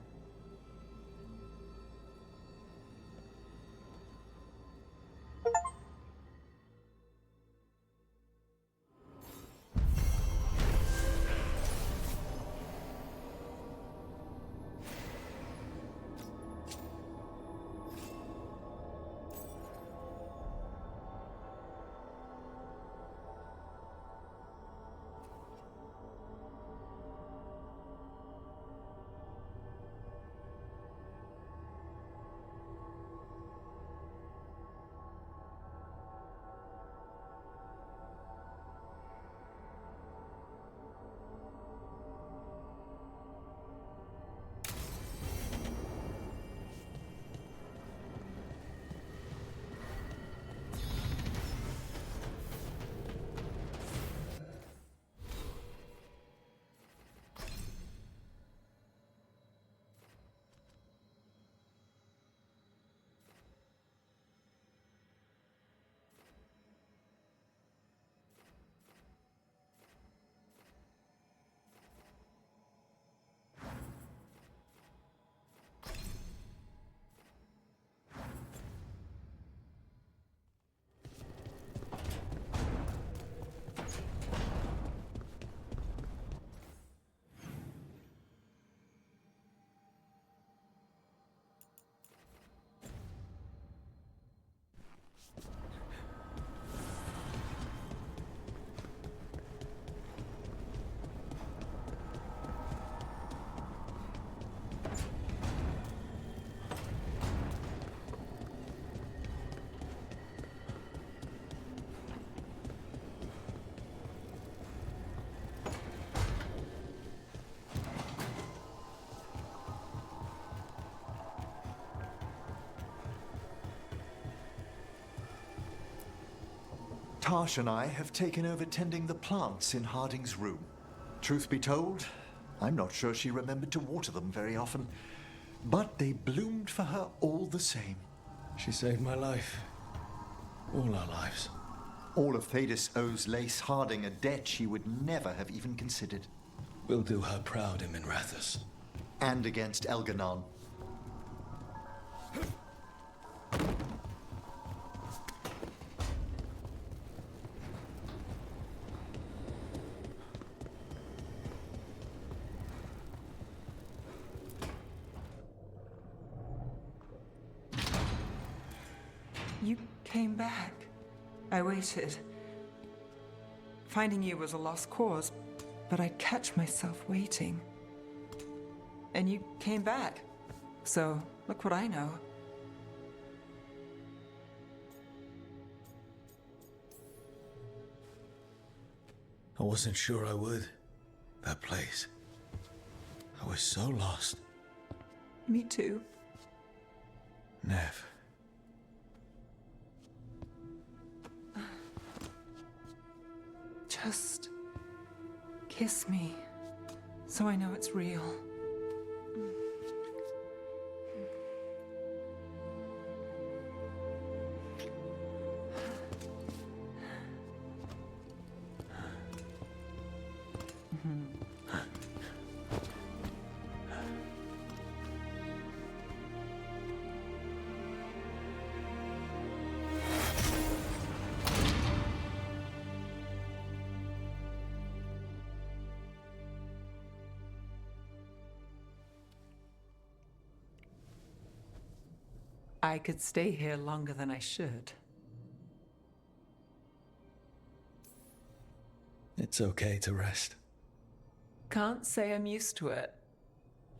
Tash and I have taken over tending the plants in Harding's room. Truth be told, I'm not sure she remembered to water them very often, but they bloomed for her all the same. She saved my life. All our lives. All of Thedas owes Lace Harding a debt she would never have even considered. We'll do her proud in Minrathous. And against Elganon. You came back. I waited. Finding you was a lost cause, but I'd catch myself waiting. And you came back. So, look what I know. I wasn't sure I would. That place. I was so lost. Me too. Nev. Just kiss me, so I know it's real. I could stay here longer than I should. It's okay to rest. Can't say I'm used to it.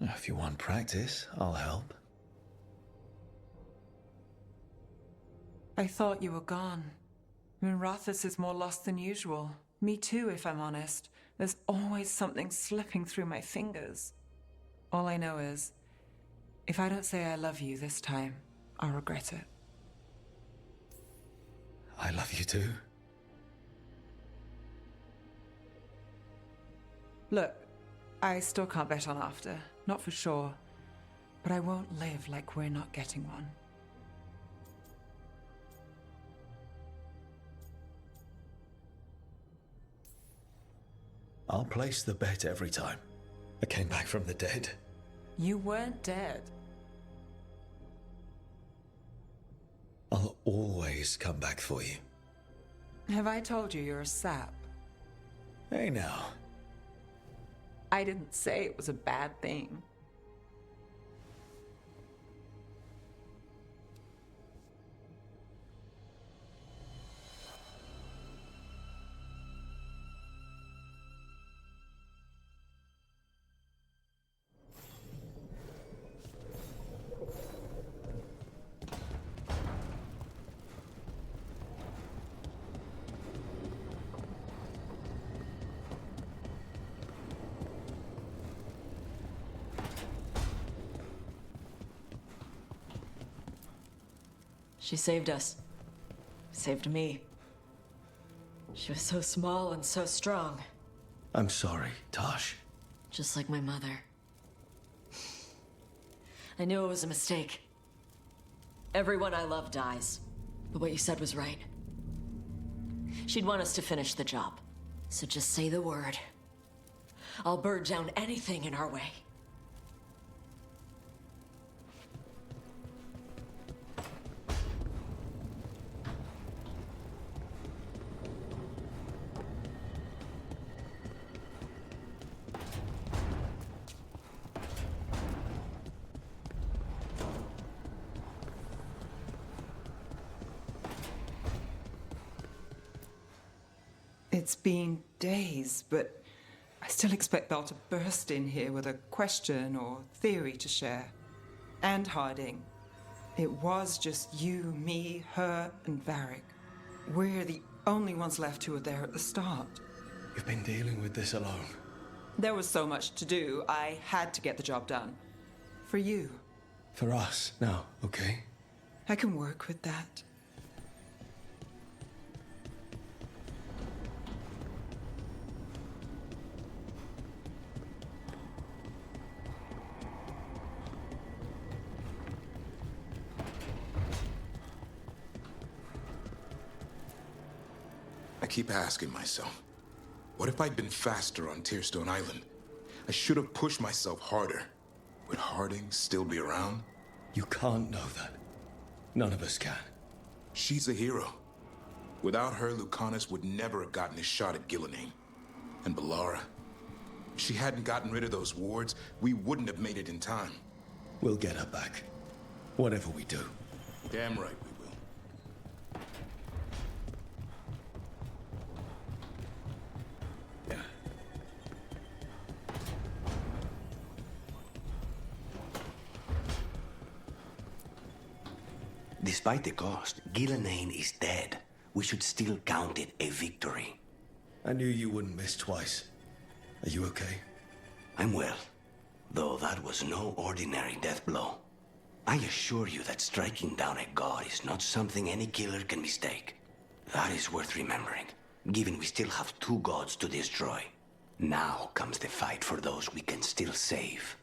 If you want practice, I'll help. I thought you were gone. Minrathous is more lost than usual. Me too, if I'm honest. There's always something slipping through my fingers. All I know is, if I don't say I love you this time, I'll regret it. I love you too. Look, I still can't bet on after, not for sure. But I won't live like we're not getting one. I'll place the bet every time. I came back from the dead. You weren't dead. I'll always come back for you. Have I told you you're a sap? Hey now. I didn't say it was a bad thing. She saved us. Saved me. She was so small and so strong. I'm sorry, Tosh. Just like my mother. I knew it was a mistake. Everyone I love dies. But what you said was right. She'd want us to finish the job. So just say the word. I'll burn down anything in our way. It's been days, but I still expect Belle to burst in here with a question or theory to share. And Harding. It was just you, me, her, and Varric. We're the only ones left who were there at the start. You've been dealing with this alone. There was so much to do, I had to get the job done. For you. For us, now, okay? I can work with that. I keep asking myself, what if I'd been faster on Tearstone Island? I should have pushed myself harder. Would Harding still be around? You can't know that. None of us can. She's a hero. Without her, Lucanus would never have gotten his shot at Gillenane. And Bellara. If she hadn't gotten rid of those wards, we wouldn't have made it in time. We'll get her back. Whatever we do. Damn right we will. Despite the cost, Gillenane is dead. We should still count it a victory. I knew you wouldn't miss twice. Are you okay? I'm well, though that was no ordinary death blow. I assure you that striking down a god is not something any killer can mistake. That is worth remembering, given we still have 2 gods to destroy. Now comes the fight for those we can still save.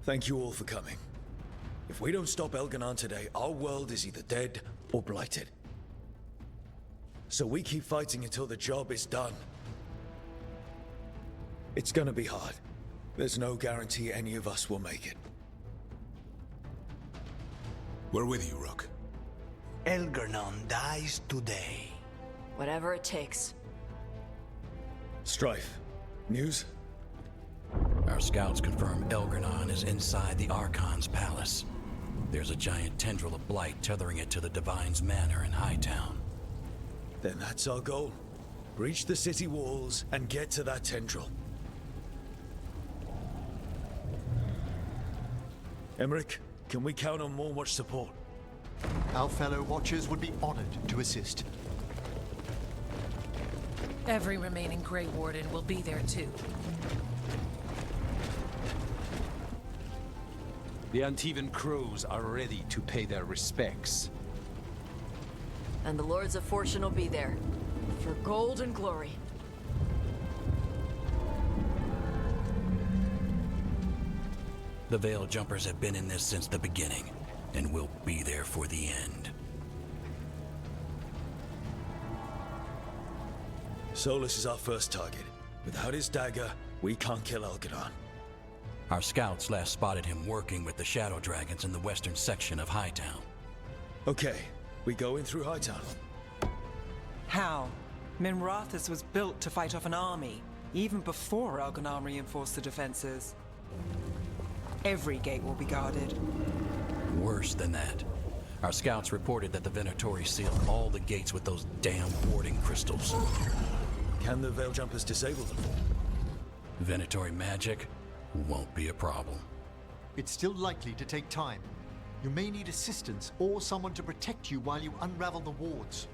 Thank you all for coming. If we don't stop Elganon today, our world is either dead or blighted. So we keep fighting until the job is done. It's gonna be hard. There's no guarantee any of us will make it. We're with you, Rook. Elganon dies today. Whatever it takes. Strife, news? Our scouts confirm Elganon is inside the Archon's palace. There's a giant tendril of blight tethering it to the Divine's manor in Hightown. Then that's our goal. Breach the city walls and get to that tendril. Emmerich, can we count on more watch support? Our fellow Watchers would be honored to assist. Every remaining Grey Warden will be there too. The Antivan crows are ready to pay their respects. And the Lords of Fortune will be there. For gold and glory. The Veil Jumpers have been in this since the beginning, and will be there for the end. Solus is our first target. Without his dagger, we can't kill Elganon. Our scouts last spotted him working with the Shadow Dragons in the western section of Hightown. Okay, we go in through Hightown. How? Minrathus was built to fight off an army, even before Elganon reinforced the defenses. Every gate will be guarded. Worse than that. Our scouts reported that the Venatori sealed all the gates with those damn warding crystals. Can the Veil Jumpers disable them? Venatori magic won't be a problem. It's still likely to take time. You may need assistance or someone to protect you while you unravel the wards.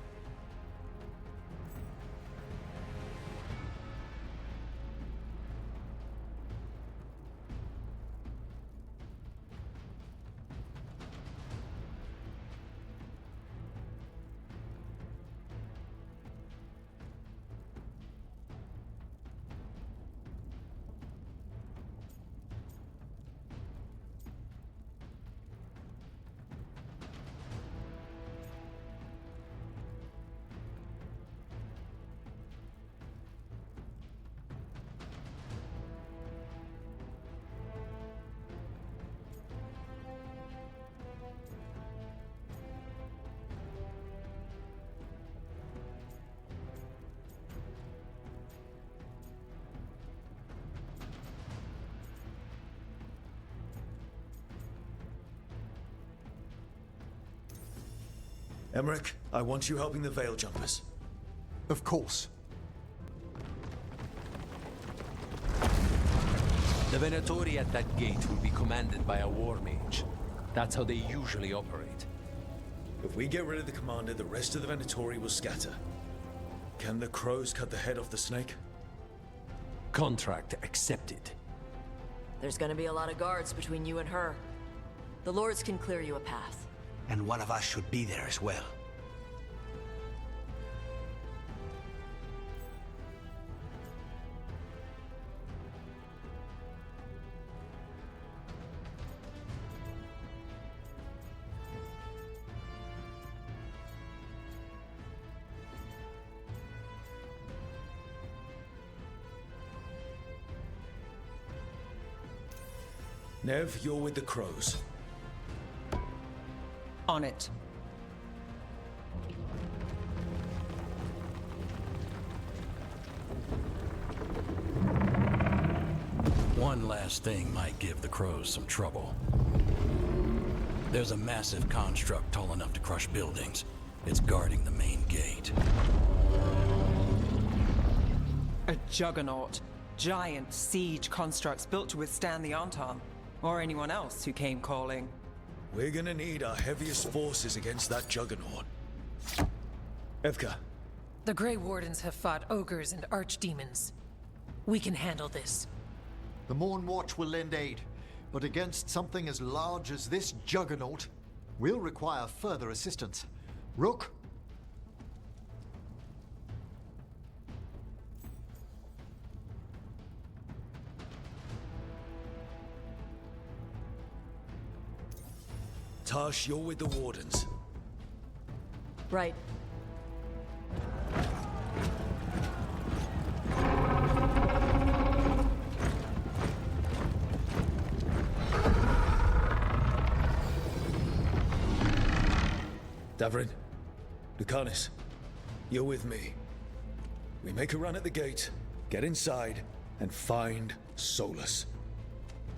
Emmerich, I want you helping the Veil Jumpers. Of course. The Venatori at that gate will be commanded by a war mage. That's how they usually operate. If we get rid of the commander, the rest of the Venatori will scatter. Can the crows cut the head off the snake? Contract accepted. There's gonna be a lot of guards between you and her. The Lords can clear you a path. And one of us should be there as well. Nev, you're with the crows. On it. One last thing might give the crows some trouble. There's a massive construct tall enough to crush buildings. It's guarding the main gate. A juggernaut. Giant siege constructs built to withstand the Anton. Or anyone else who came calling. We're gonna need our heaviest forces against that juggernaut. Evka. The Grey Wardens have fought ogres and archdemons. We can handle this. The Morn Watch will lend aid, but against something as large as this juggernaut, we'll require further assistance. Rook? Tash, you're with the Wardens. Right. Davrin, Lucanus, you're with me. We make a run at the gate, get inside, and find Solus.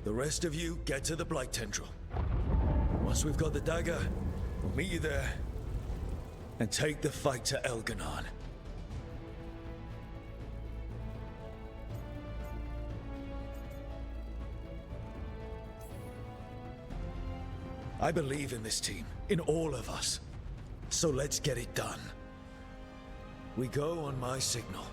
The rest of you get to the Blight Tendril. Once we've got the dagger, we'll meet you there and take the fight to Elganon. I believe in this team, in all of us. So let's get it done. We go on my signal.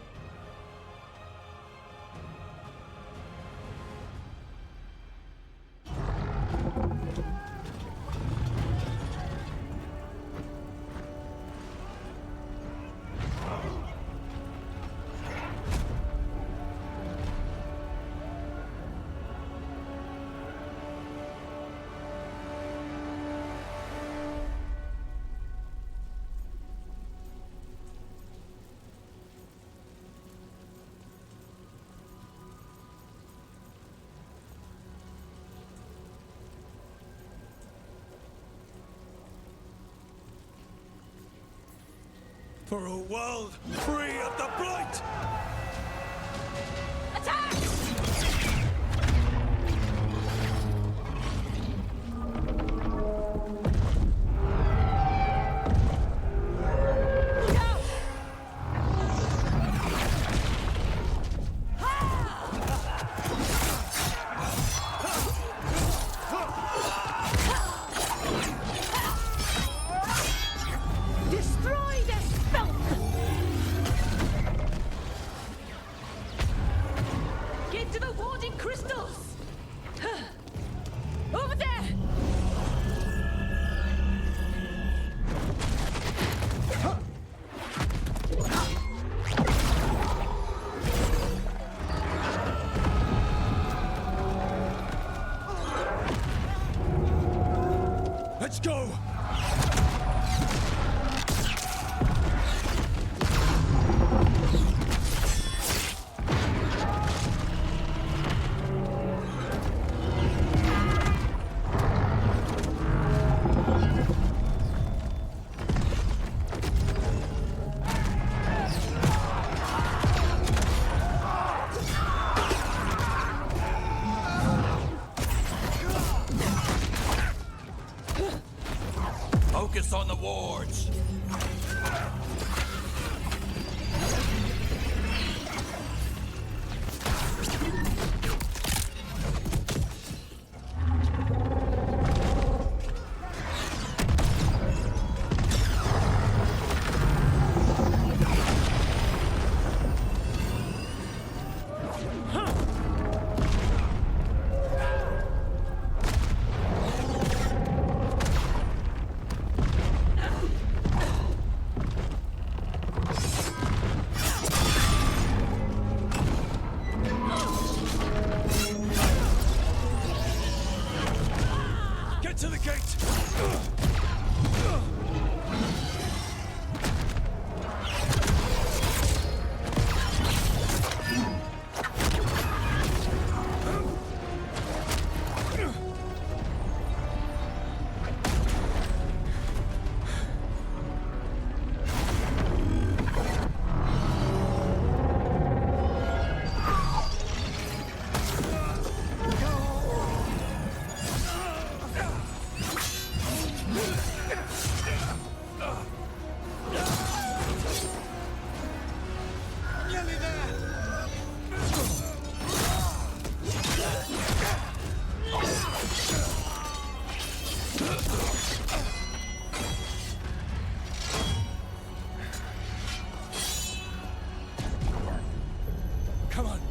For a world free of the Blight! Attack! Let's go! Focus on the wards.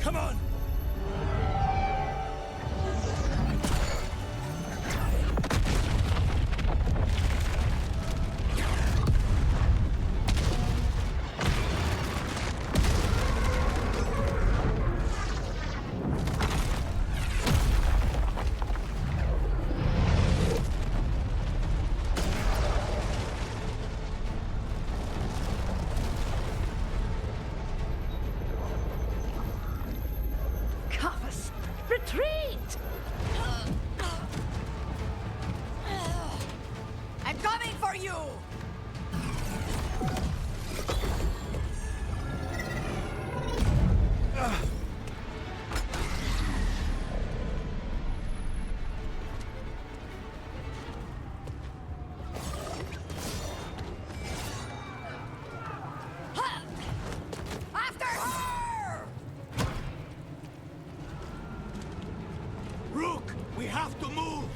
Come on! Casas, retreat! I'm coming for you! After her! Rook, we have to move!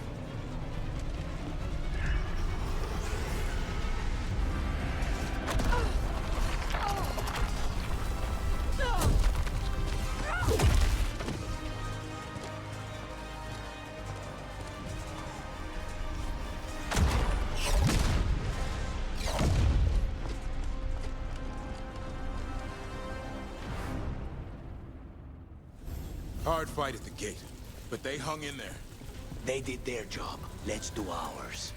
Hard fight at the gate, but they hung in there. They did their job. Let's do ours.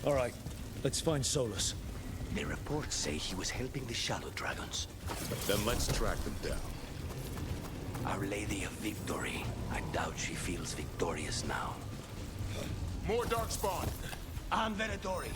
All right, let's find Solus. The reports say he was helping the Shadow Dragons. Then let's track them down. Our Lady of Victory. I doubt she feels victorious now. More Darkspawn! I'm Venatori.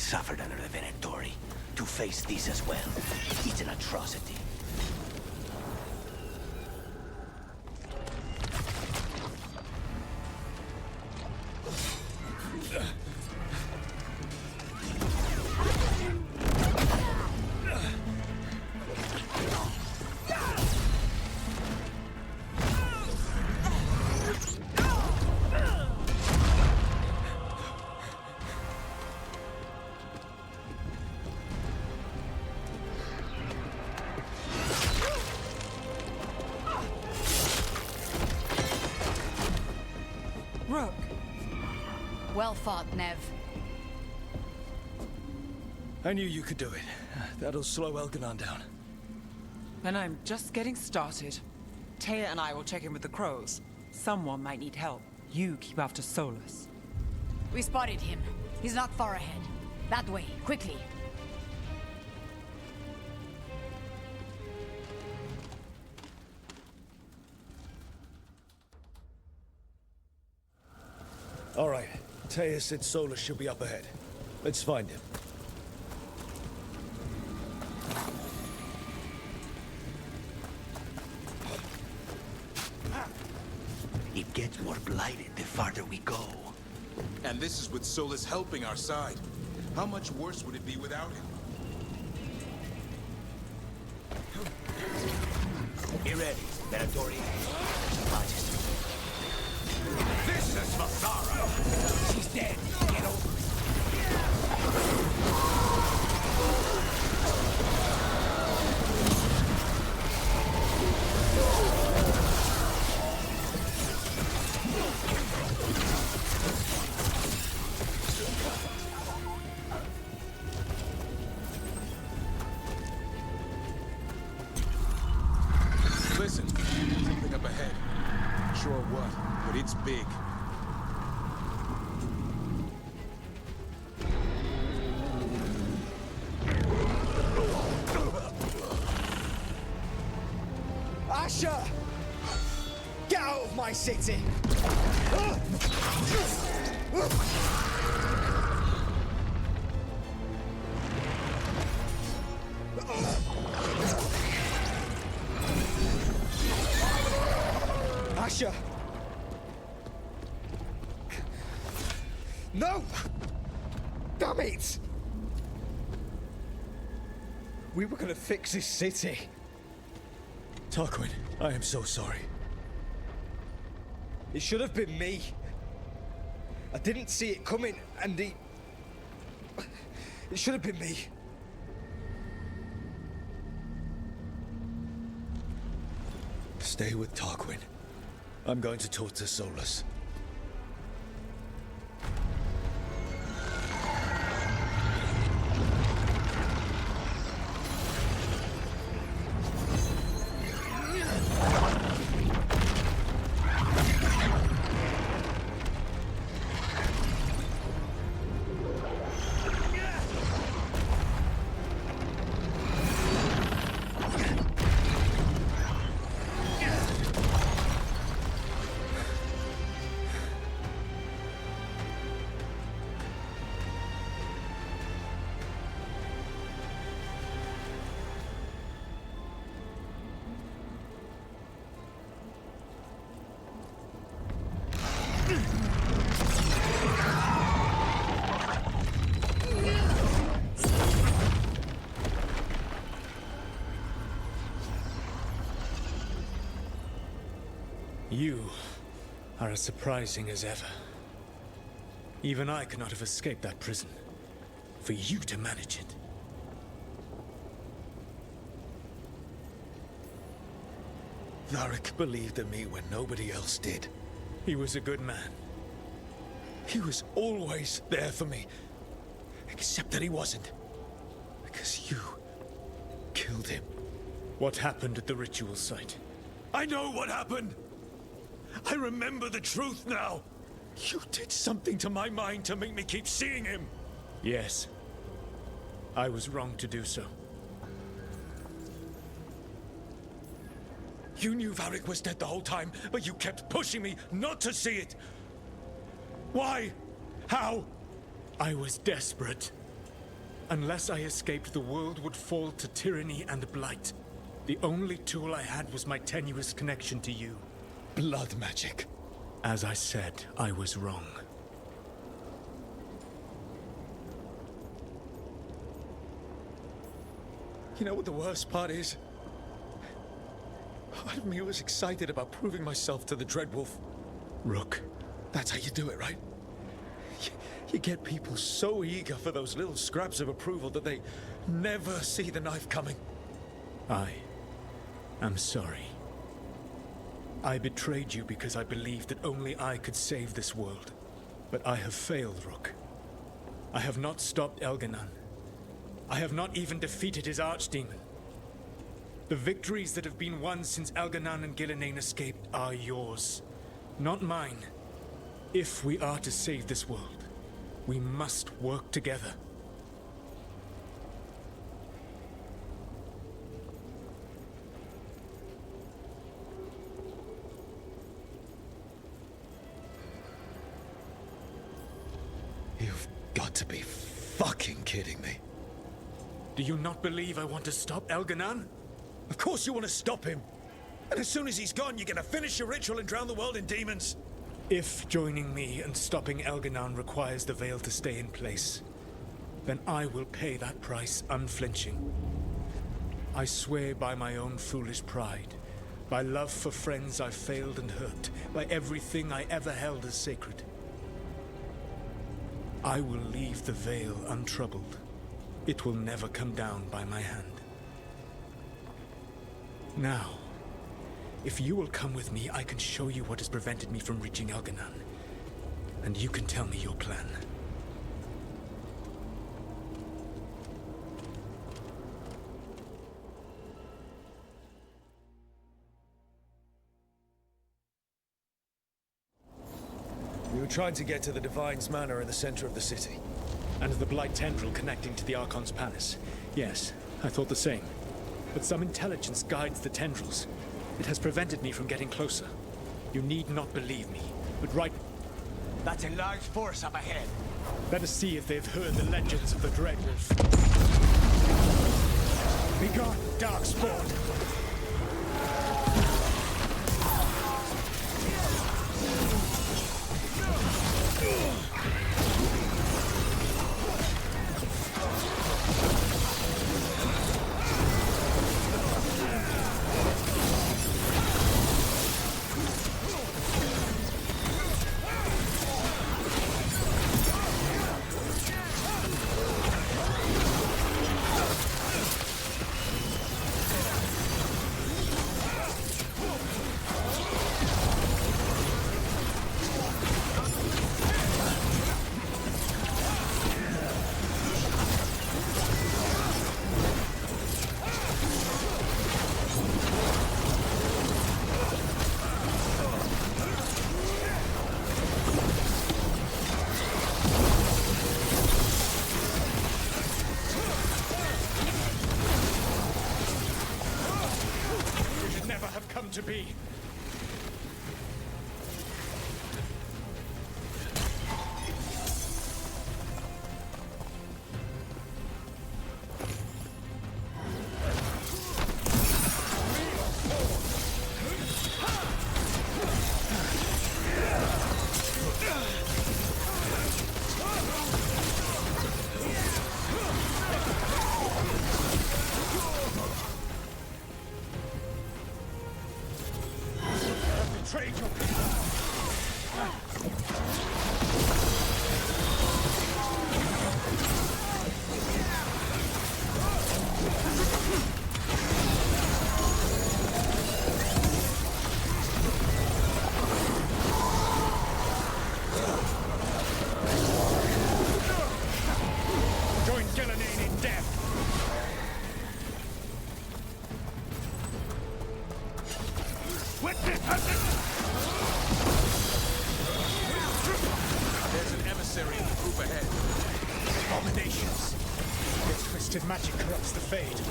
suffered under the Venatori. To face this as well, it's an atrocity. Rook. Well fought, Nev. I knew you could do it. That'll slow Elganon down. And I'm just getting started. Taya and I will check in with the crows. Someone might need help. You keep after Solus. We spotted him. He's not far ahead. That way, quickly. All right. Taya said Solus should be up ahead. Let's find him. It gets more blighted the farther we go. And this is with Solus helping our side. How much worse would it be without him? Get ready, Venatori. Supplies. This is Masara! She's dead. Get over it. Listen, something up ahead. Not sure what, but it's big. Asher! Get out of my city! Asher! No! Damn it! We were gonna fix this city. Tarquin, I am so sorry. It should have been me. I didn't see it coming, and it should have been me. Stay with Tarquin. I'm going to talk to Solus. You are as surprising as ever. Even I could not have escaped that prison. For you to manage it. Varric believed in me when nobody else did. He was a good man. He was always there for me. Except that he wasn't. Because you killed him. What happened at the ritual site? I know what happened! I remember the truth now! You did something to my mind to make me keep seeing him! Yes. I was wrong to do so. You knew Varric was dead the whole time, but you kept pushing me not to see it! Why? How? I was desperate. Unless I escaped, the world would fall to tyranny and blight. The only tool I had was my tenuous connection to you. Blood magic. As I said, I was wrong. You know what the worst part is? Part of me was excited about proving myself to the Dreadwolf. Rook. That's how you do it, right? You get people so eager for those little scraps of approval that they never see the knife coming. I am sorry. I betrayed you because I believed that only I could save this world. But I have failed, Rook. I have not stopped Elganon. I have not even defeated his archdemon. The victories that have been won since Elganon and Gillenane escaped are yours, not mine. If we are to save this world, we must work together. You've got to be fucking kidding me. Do you not believe I want to stop Elganon? Of course you want to stop him. And as soon as he's gone, you're gonna finish your ritual and drown the world in demons. If joining me and stopping Elganon requires the Veil to stay in place, then I will pay that price unflinching. I swear by my own foolish pride, by love for friends I've failed and hurt, by everything I ever held as sacred. I will leave the Veil untroubled. It will never come down by my hand. Now, if you will come with me, I can show you what has prevented me from reaching Elganon. And you can tell me your plan. We were trying to get to the Divine's Manor in the center of the city. And the Blight Tendril connecting to the Archon's Palace. Yes, I thought the same. But some intelligence guides the tendrils. It has prevented me from getting closer. You need not believe me, but right... That's a large force up ahead. Let us see if they've heard the legends of the Dreadwolf. Begone, Darkspawn! To be. There's an emissary in the group ahead. Abominations! This twisted magic corrupts the Fade.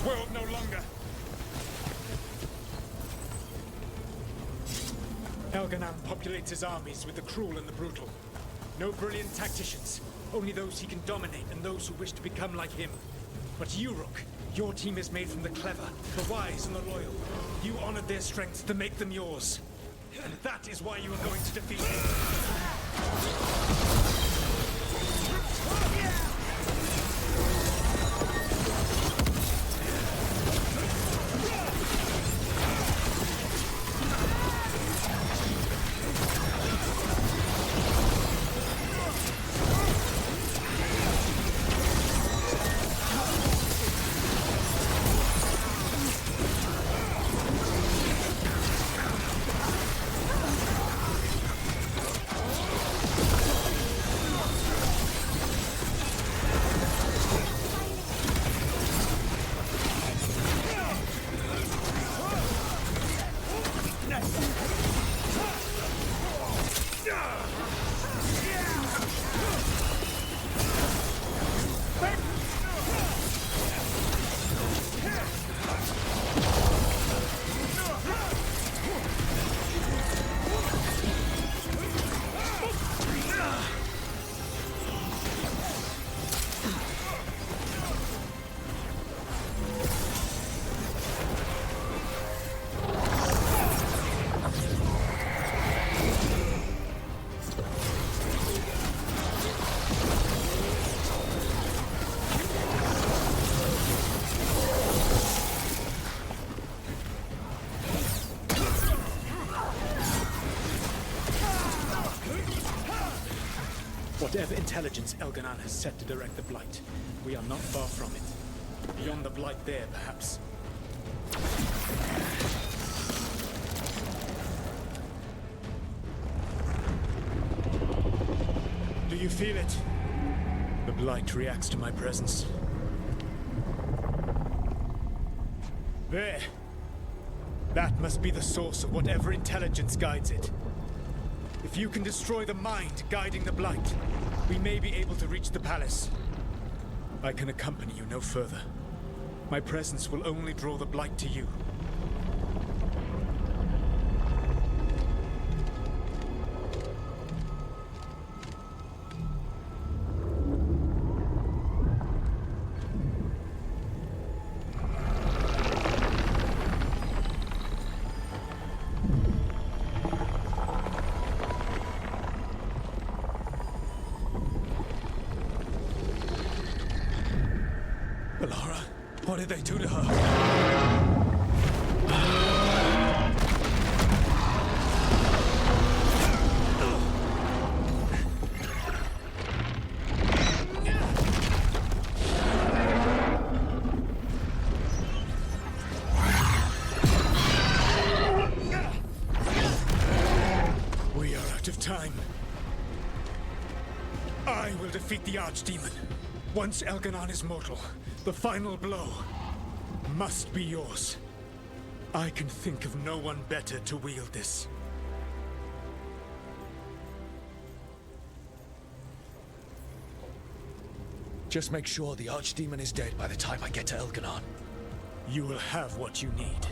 world no longer. Elganan populates his armies with the cruel and the brutal. No brilliant tacticians, only those he can dominate and those who wish to become like him. But you, Rook, your team is made from the clever, the wise, and the loyal. You honored their strengths to make them yours. And that is why you are going to defeat him. Whatever intelligence Elganan has set to direct the Blight, we are not far from it. Beyond the Blight there, perhaps. Do you feel it? The Blight reacts to my presence. There. That must be the source of whatever intelligence guides it. If you can destroy the mind guiding the Blight, we may be able to reach the palace. I can accompany you no further. My presence will only draw the Blight to you. What did they do to her? We are out of time. I will defeat the Archdemon. Once Elganan is mortal, the final blow must be yours. I can think of no one better to wield this. Just make sure the Archdemon is dead by the time I get to Elganan. You will have what you need.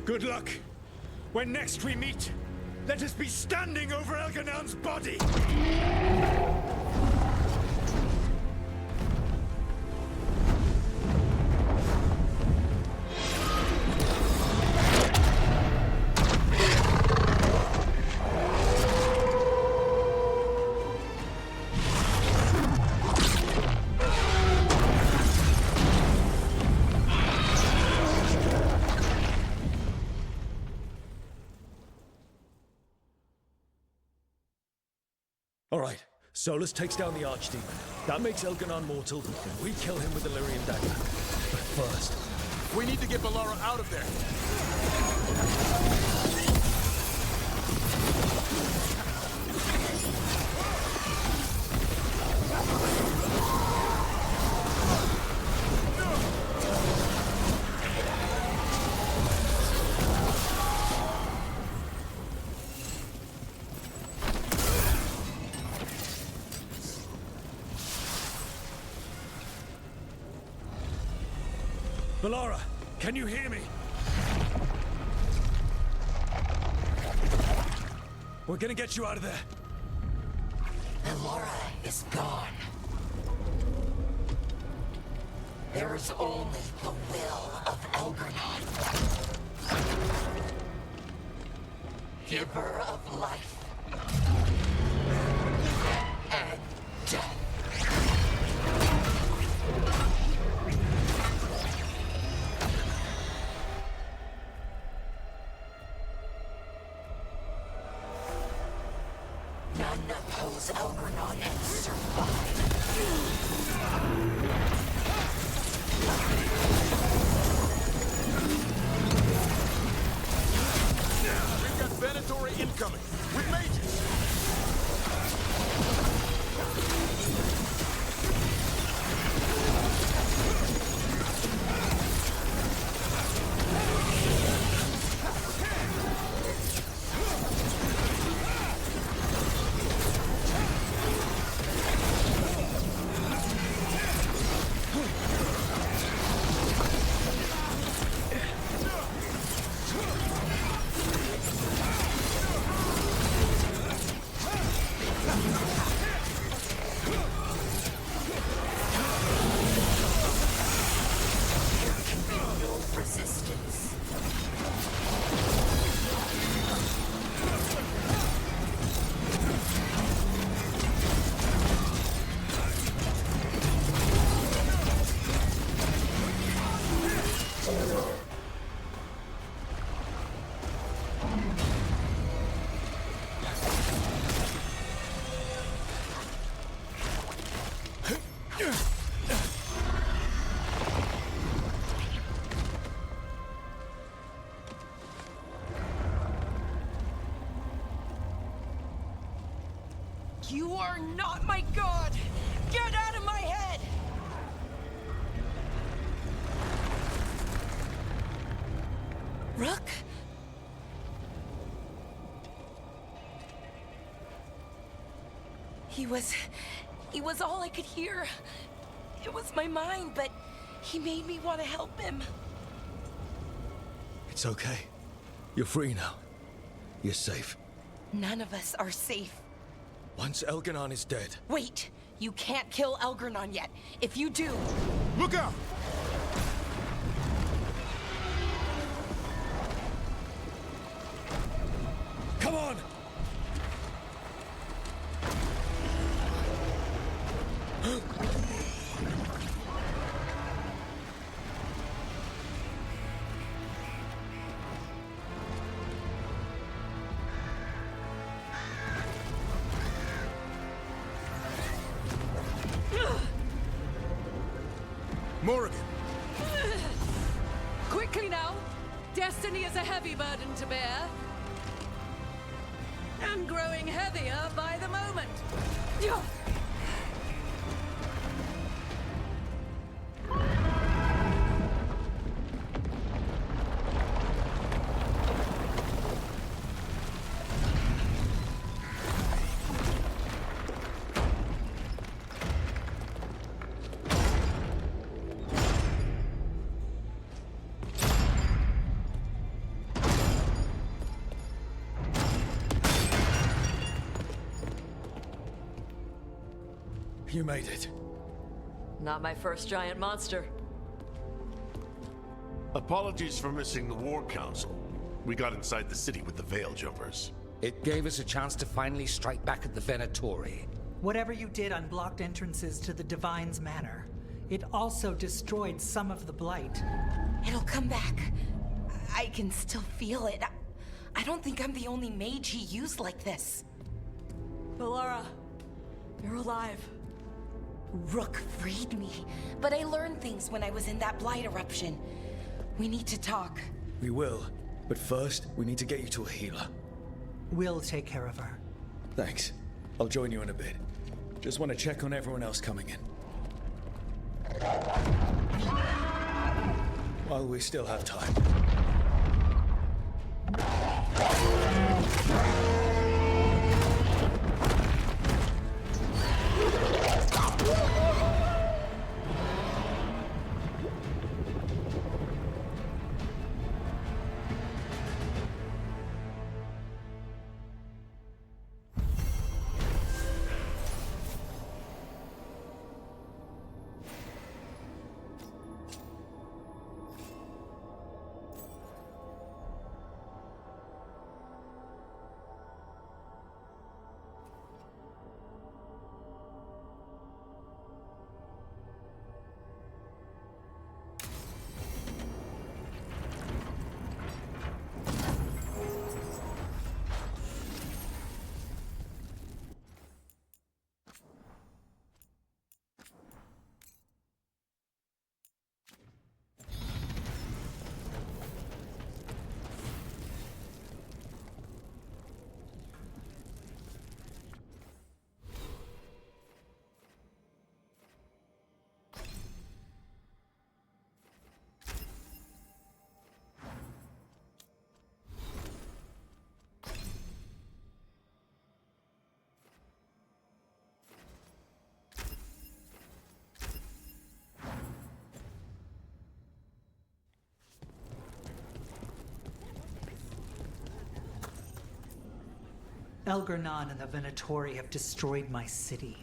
Good luck. When next we meet, let us be standing over Elganan's body! Alright, Solus takes down the Archdemon. That makes Elganan mortal, and we kill him with the Lyrian dagger. But first, we need to get Bellara out of there. Bellara, can you hear me? We're gonna get you out of there. Bellara is gone. There is only the will of Elgernon. Giver of life and death. None oppose Elgernon and survive. We've got Venatori incoming, with mages! You are not my god! Get out of my head! Rook? He was all I could hear. It was my mind, but he made me want to help him. It's okay. You're free now. You're safe. None of us are safe. Once Elgernon is dead... Wait! You can't kill Elgernon yet. If you do... Look out! Come on! Morrigan! Quickly now! Destiny is a heavy burden to bear. And growing heavier by the moment. You made it. Not my first giant monster. Apologies for missing the War Council. We got inside the city with the Veil Jumpers. It gave us a chance to finally strike back at the Venatori. Whatever you did unblocked entrances to the Divine's Manor. It also destroyed some of the Blight. It'll come back. I can still feel it. I don't think I'm the only mage he used like this. Bellara, you're alive. Rook freed me, but I learned things when I was in that Blight eruption. We need to talk. We will, but first, we need to get you to a healer. We'll take care of her. Thanks. I'll join you in a bit. Just want to check on everyone else coming in. While we still have time. Elgar'nan and the Venatori have destroyed my city.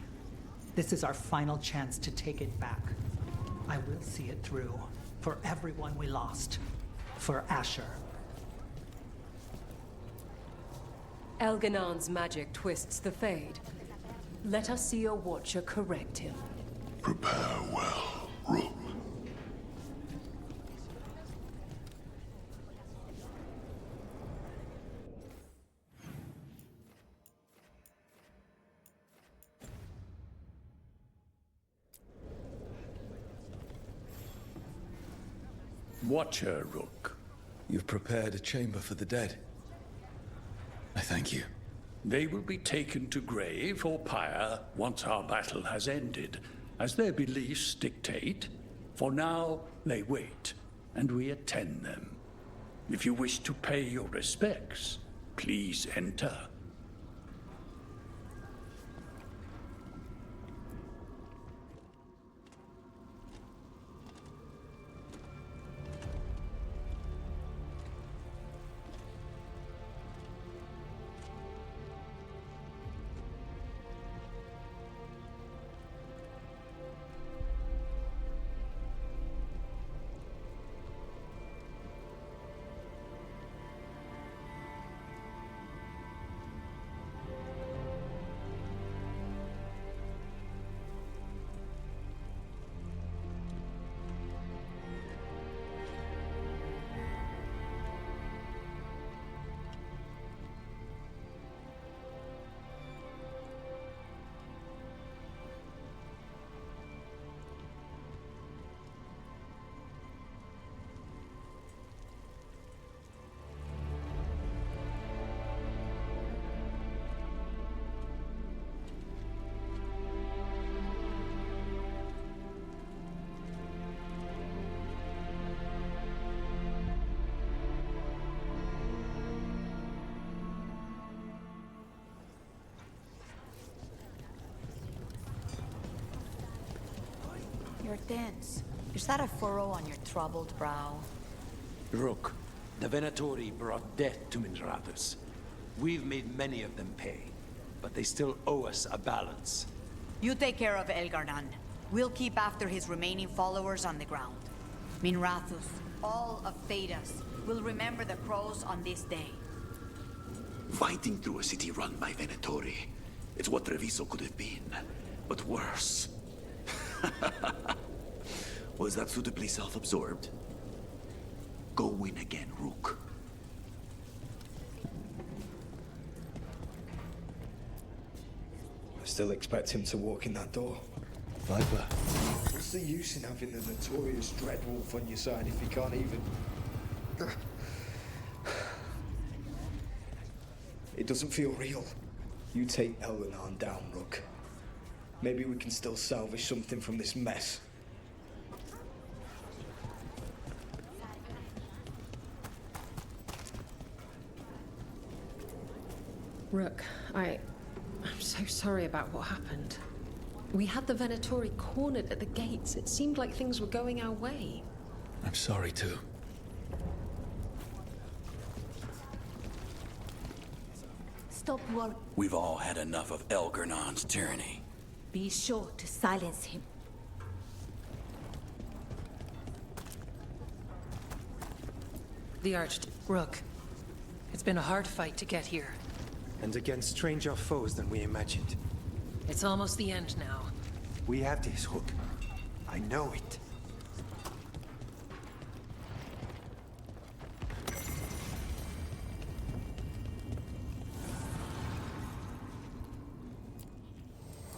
This is our final chance to take it back. I will see it through. For everyone we lost. For Asher. Elgar'nan's magic twists the Fade. Let us see your Watcher correct him. Prepare well, Rook. Watcher, Rook. You've prepared a chamber for the dead. I thank you. They will be taken to grave or pyre once our battle has ended, as their beliefs dictate. For now, they wait, and we attend them. If you wish to pay your respects, please enter. You're tense. Is that a furrow on your troubled brow? Rook, the Venatori brought death to Minrathous. We've made many of them pay, but they still owe us a balance. You take care of Elgar'nan. We'll keep after his remaining followers on the ground. Minrathous, all of Thedas, will remember the crows on this day. Fighting through a city run by Venatori. It's what Treviso could have been, but worse. Was that suitably self-absorbed? Go win again, Rook. I still expect him to walk in that door. Viper. What's the use in having the notorious Dreadwolf on your side if you can't even... It doesn't feel real. You take Elgar'nan down, Rook. Maybe we can still salvage something from this mess. Rook, I'm so sorry about what happened. We had the Venatori cornered at the gates. It seemed like things were going our way. I'm sorry too. Stop work. We've all had enough of Elgar'nan's tyranny. Be sure to silence him. Rook, it's been a hard fight to get here. And against stranger foes than we imagined. It's almost the end now. We have this, Rook. I know it.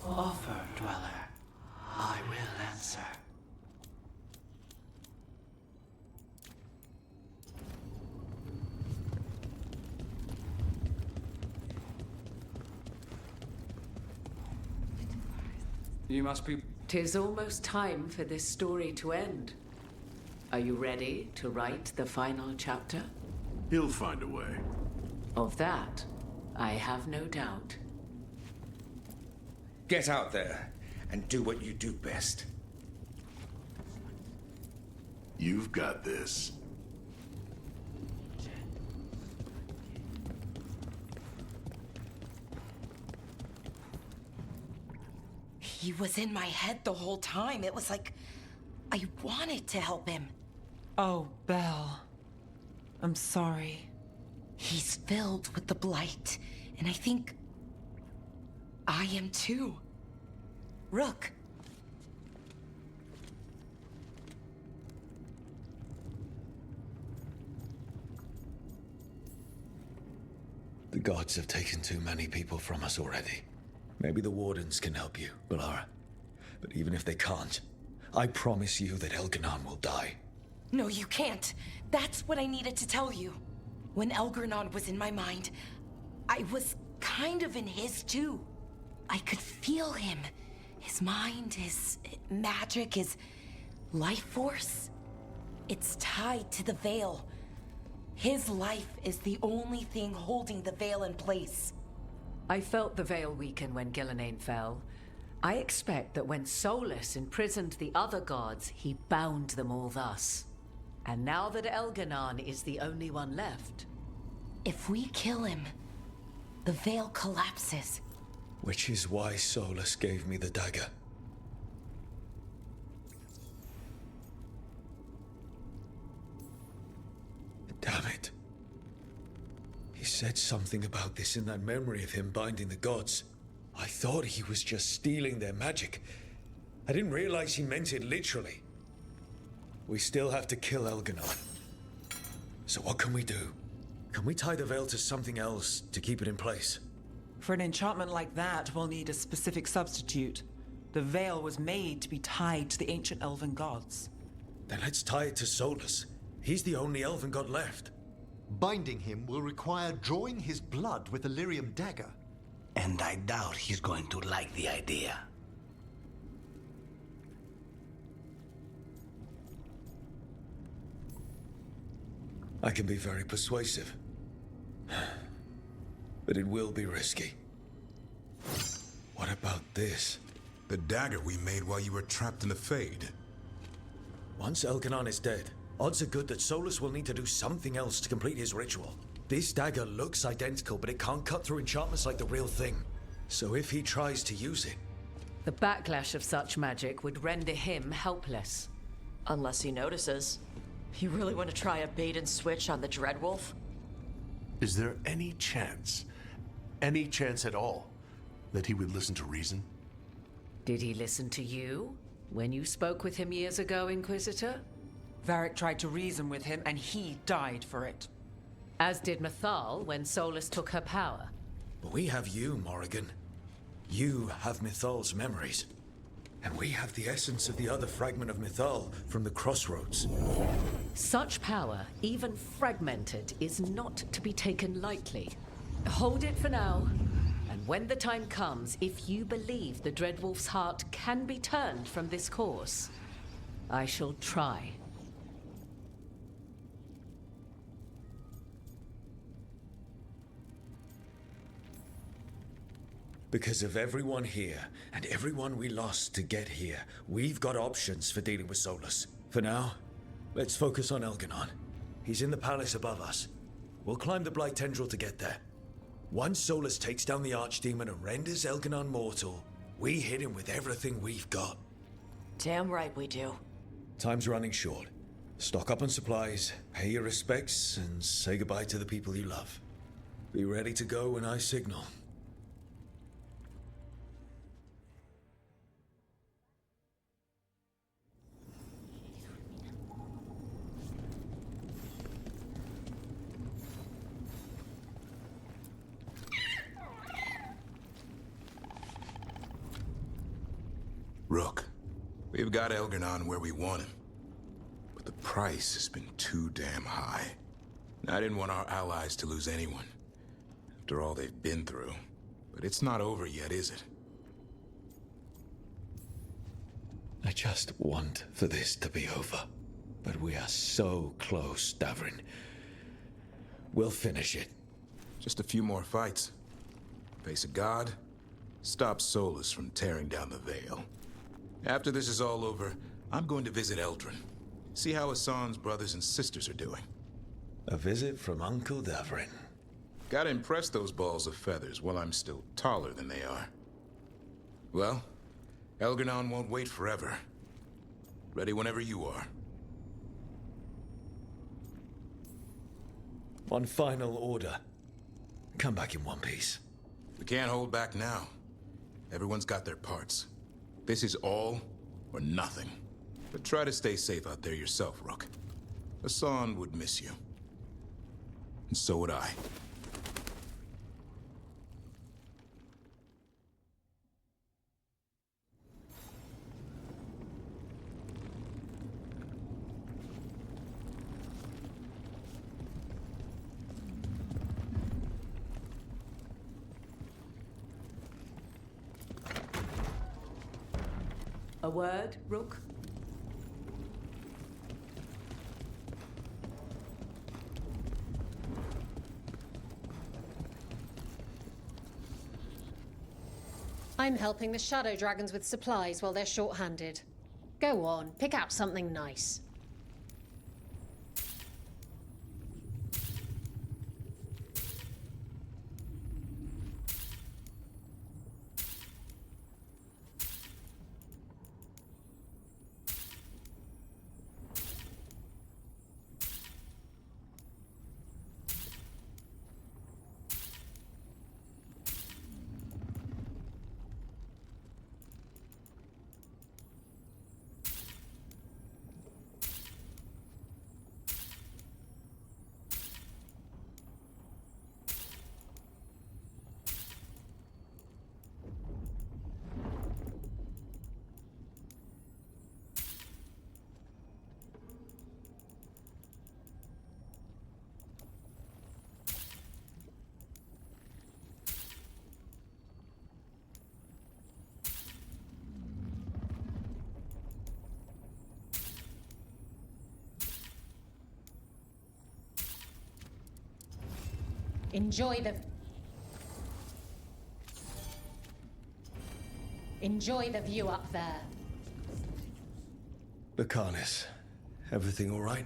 Offer, Dweller. I will answer. You must be... 'Tis almost time for this story to end. Are you ready to write the final chapter? He'll find a way. Of that, I have no doubt. Get out there and do what you do best. You've got this. He was in my head the whole time. It was like I wanted to help him. Oh, Belle. I'm sorry. He's filled with the Blight, and I think I am too. Rook. The gods have taken too many people from us already. Maybe the Wardens can help you, Bellara. But even if they can't, I promise you that Elganon will die. No, you can't. That's what I needed to tell you. When Elgarnon was in my mind, I was kind of in his too. I could feel him. His mind, his magic, his life force. It's tied to the Veil. His life is the only thing holding the Veil in place. I felt the Veil weaken when Gillenane fell. I expect that when Solus imprisoned the other gods, he bound them all thus. And now that Elganon is the only one left... If we kill him, the Veil collapses. Which is why Solus gave me the dagger. Damn it. He said something about this in that memory of him binding the gods. I thought he was just stealing their magic. I didn't realize he meant it literally. We still have to kill Elganon. So what can we do? Can we tie the Veil to something else to keep it in place? For an enchantment like that, we'll need a specific substitute. The Veil was made to be tied to the ancient elven gods. Then let's tie it to Solus. He's the only elven god left. Binding him will require drawing his blood with the lyrium dagger. And I doubt he's going to like the idea. I can be very persuasive. But it will be risky. What about this? The dagger we made while you were trapped in the Fade. Once Elganon is dead, odds are good that Solus will need to do something else to complete his ritual. This dagger looks identical, but it can't cut through enchantments like the real thing. So if he tries to use it... The backlash of such magic would render him helpless. Unless he notices. You really want to try a bait and switch on the Dreadwolf? Is there any chance at all, that he would listen to reason? Did he listen to you when you spoke with him years ago, Inquisitor? Varric tried to reason with him, and he died for it. As did Mythal when Solus took her power. But we have you, Morrigan. You have Mythal's memories. And we have the essence of the other fragment of Mythal from the Crossroads. Such power, even fragmented, is not to be taken lightly. Hold it for now. And when the time comes, if you believe the Dreadwolf's heart can be turned from this course, I shall try. Because of everyone here, and everyone we lost to get here, we've got options for dealing with Solus. For now, let's focus on Elganon. He's in the palace above us. We'll climb the Blight Tendril to get there. Once Solus takes down the Archdemon and renders Elganon mortal, we hit him with everything we've got. Damn right we do. Time's running short. Stock up on supplies, pay your respects, and say goodbye to the people you love. Be ready to go when I signal. Rook, we've got Elganon where we want him. But the price has been too damn high. I didn't want our allies to lose anyone, after all they've been through. But it's not over yet, is it? I just want for this to be over. But we are so close, Davrin. We'll finish it. Just a few more fights. Face a god, stop Solus from tearing down the Veil. After this is all over, I'm going to visit Eldrin. See how Hassan's brothers and sisters are doing. A visit from Uncle Davrin. Gotta impress those balls of feathers while I'm still taller than they are. Well, Elganon won't wait forever. Ready whenever you are. One final order. Come back in one piece. We can't hold back now. Everyone's got their parts. This is all or nothing. But try to stay safe out there yourself, Rook. Hassan would miss you. And so would I. A word, Rook? I'm helping the Shadow Dragons with supplies while they're short-handed. Go on, pick out something nice. Enjoy the view up there. Bakanis, everything all right?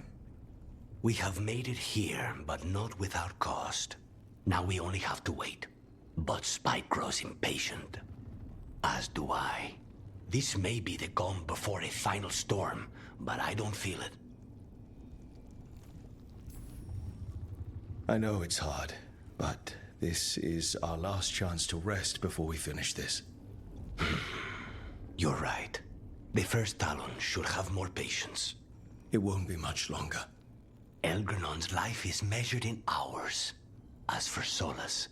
We have made it here, but not without cost. Now we only have to wait. But Spike grows impatient. As do I. This may be the calm before a final storm, but I don't feel it. I know it's hard, but this is our last chance to rest before we finish this. You're right. The first Talon should have more patience. It won't be much longer. Elgrenon's life is measured in hours. As for Solus,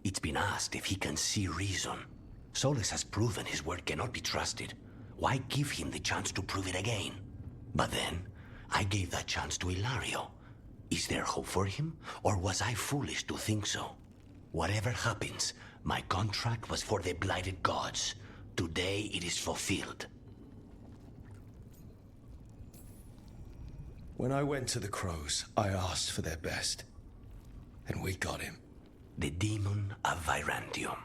it's been asked if he can see reason. Solus has proven his word cannot be trusted. Why give him the chance to prove it again? But then, I gave that chance to Ilario. Is there hope for him, or was I foolish to think so? Whatever happens, my contract was for the Blighted Gods. Today it is fulfilled. When I went to the Crows, I asked for their best. And we got him. The demon of Virantium.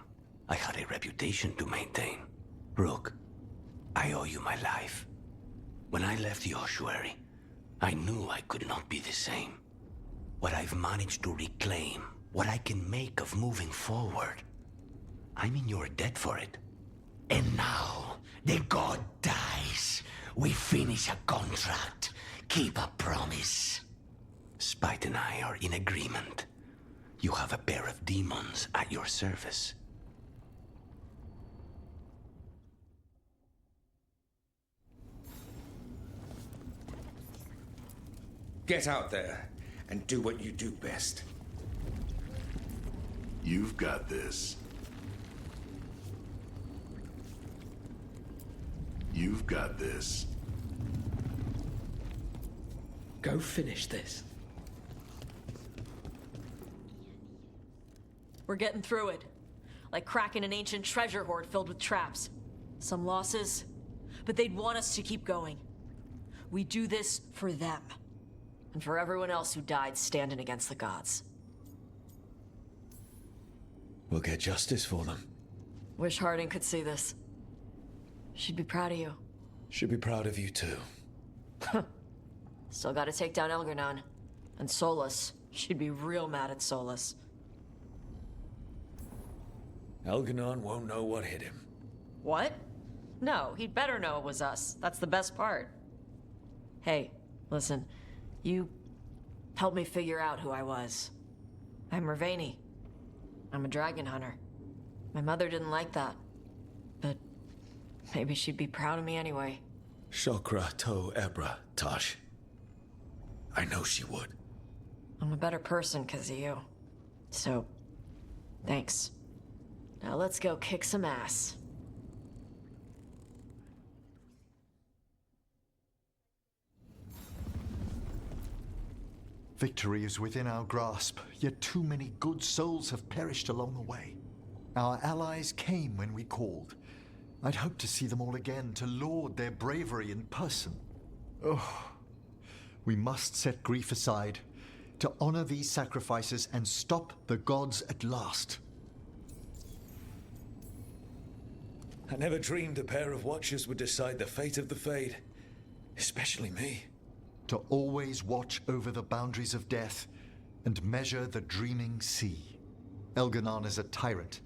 I had a reputation to maintain. Rook, I owe you my life. When I left the ossuary, I knew I could not be the same. What I've managed to reclaim, what I can make of moving forward, I'm in your debt for it. And now, the god dies. We finish a contract, keep a promise. Spite and I are in agreement. You have a pair of demons at your service. Get out there and do what you do best. You've got this. You've got this. Go finish this. We're getting through it. Like cracking an ancient treasure hoard filled with traps. Some losses, but they'd want us to keep going. We do this for them. And for everyone else who died standing against the gods. We'll get justice for them. Wish Harding could see this. She'd be proud of you. Should be proud of you too. Still gotta take down Elgarnon. And Solus. She'd be real mad at Solus. Elganon won't know what hit him. What? No, he'd better know it was us. That's the best part. Hey, listen. You helped me figure out who I was. I'm Mervani. I'm a dragon hunter. My mother didn't like that. But maybe she'd be proud of me anyway. Shokra to Ebra, Tosh. I know she would. I'm a better person because of you. So, thanks. Now let's go kick some ass. Victory is within our grasp, yet too many good souls have perished along the way. Our allies came when we called. I'd hoped to see them all again, to laud their bravery in person. Oh, we must set grief aside, to honor these sacrifices and stop the gods at last. I never dreamed a pair of watchers would decide the fate of the Fade. Especially me. To always watch over the boundaries of death and measure the dreaming sea. Elganon is a tyrant,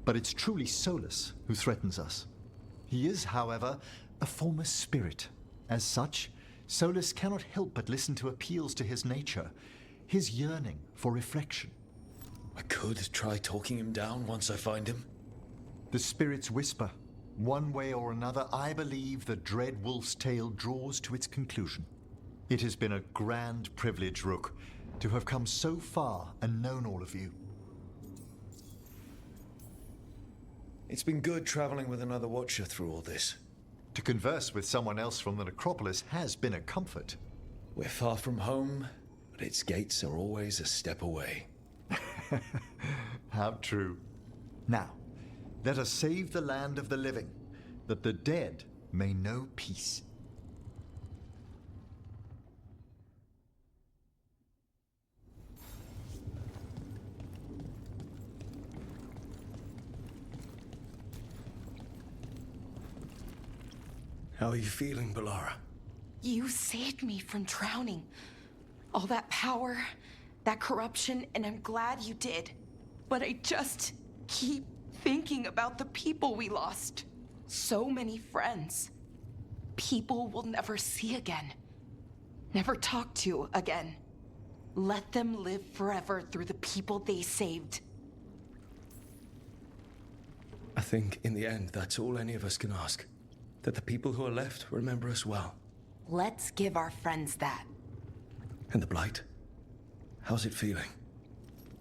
but it's truly Solus who threatens us. He is, however, a former spirit. As such, Solus cannot help but listen to appeals to his nature, his yearning for reflection. I could try talking him down once I find him. The spirits whisper. One way or another, I believe the dread wolf's tale draws to its conclusion. It has been a grand privilege, Rook, to have come so far and known all of you. It's been good traveling with another watcher through all this. To converse with someone else from the necropolis has been a comfort. We're far from home, but its gates are always a step away. How true. Now, let us save the land of the living, that the dead may know peace. How are you feeling, Bellara? You saved me from drowning. All that power, that corruption, and I'm glad you did. But I just keep thinking about the people we lost. So many friends. People we'll never see again. Never talk to again. Let them live forever through the people they saved. I think, in the end, that's all any of us can ask. That the people who are left remember us well. Let's give our friends that. And the Blight? How's it feeling?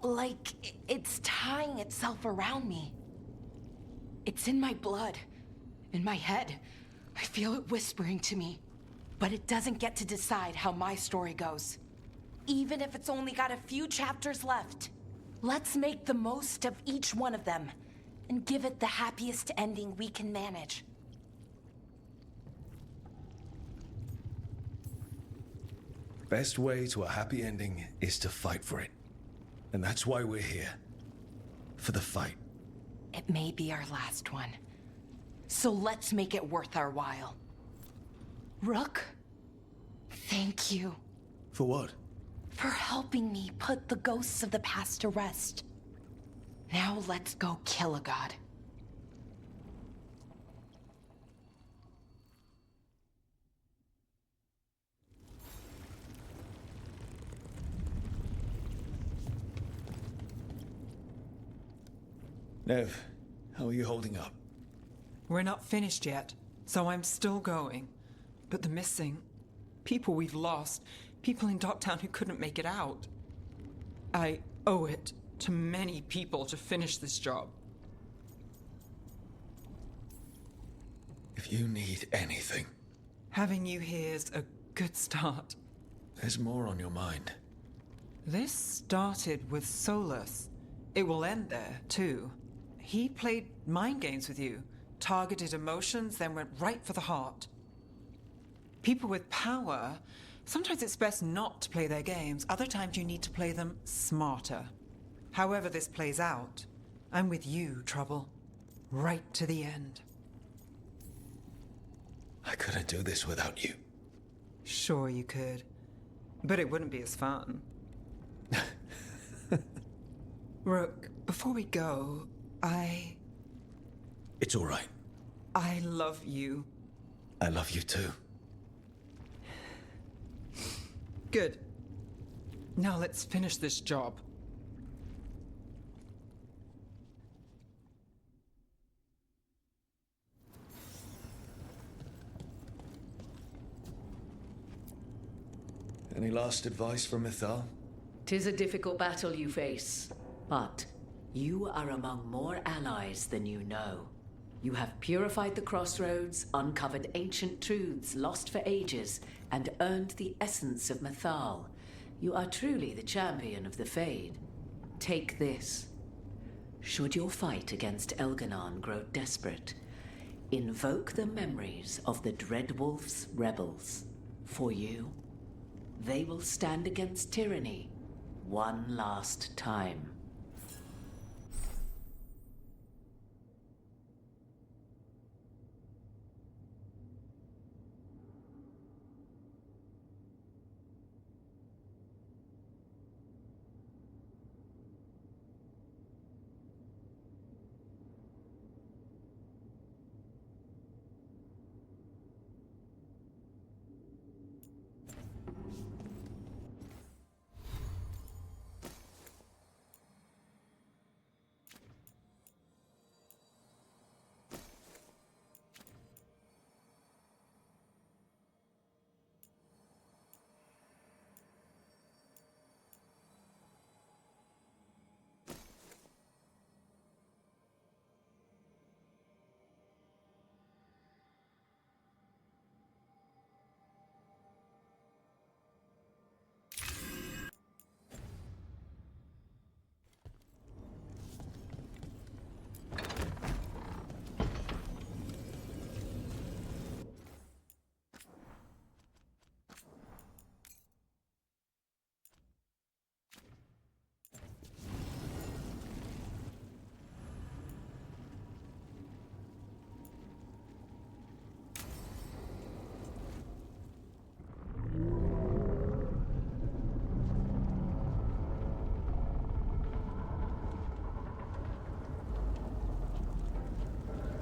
Like it's tying itself around me. It's in my blood, in my head. I feel it whispering to me. But it doesn't get to decide how my story goes. Even if it's only got a few chapters left. Let's make the most of each one of them and give it the happiest ending we can manage. Best way to a happy ending is to fight for it. And that's why we're here. For the fight. It may be our last one. So let's make it worth our while. Rook, thank you. For what? For helping me put the ghosts of the past to rest. Now let's go kill a god. Nev, how are you holding up? We're not finished yet, so I'm still going. But the missing, people we've lost, people in Docktown who couldn't make it out. I owe it to many people to finish this job. If you need anything... Having you here is a good start. There's more on your mind. This started with Solus. It will end there, too. He played mind games with you, targeted emotions, then went right for the heart. People with power, sometimes it's best not to play their games. Other times you need to play them smarter. However this plays out, I'm with you, Trouble. Right to the end. I couldn't do this without you. Sure you could. But it wouldn't be as fun. Rook, before we go, It's all right. I love you. I love you too. Good. Now let's finish this job. Any last advice from Mythal? 'Tis a difficult battle you face, but you are among more allies than you know. You have purified the crossroads, uncovered ancient truths lost for ages, and earned the essence of Mythal. You are truly the champion of the Fade. Take this. Should your fight against Elganon grow desperate, invoke the memories of the Dreadwolf's rebels. For you, they will stand against tyranny one last time.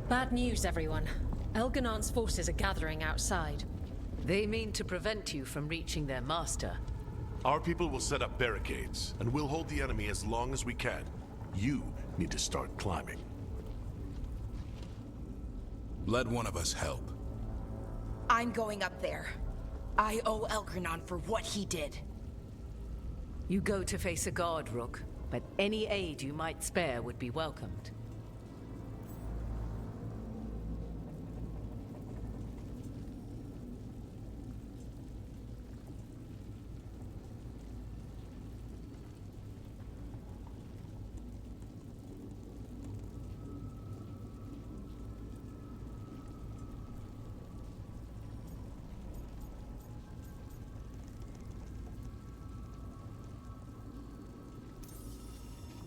Bad news, everyone. Elganon's forces are gathering outside. They mean to prevent you from reaching their master. Our people will set up barricades, and we'll hold the enemy as long as we can. You need to start climbing. Let one of us help. I'm going up there. I owe Elgranon for what he did. You go to face a god, Rook, but any aid you might spare would be welcomed.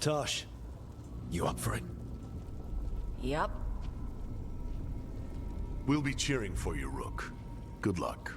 Tosh, you up for it? Yup. We'll be cheering for you, Rook. Good luck.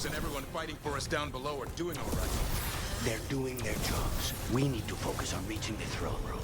Casas and everyone fighting for us down below are doing all right. They're doing their jobs. We need to focus on reaching the throne room.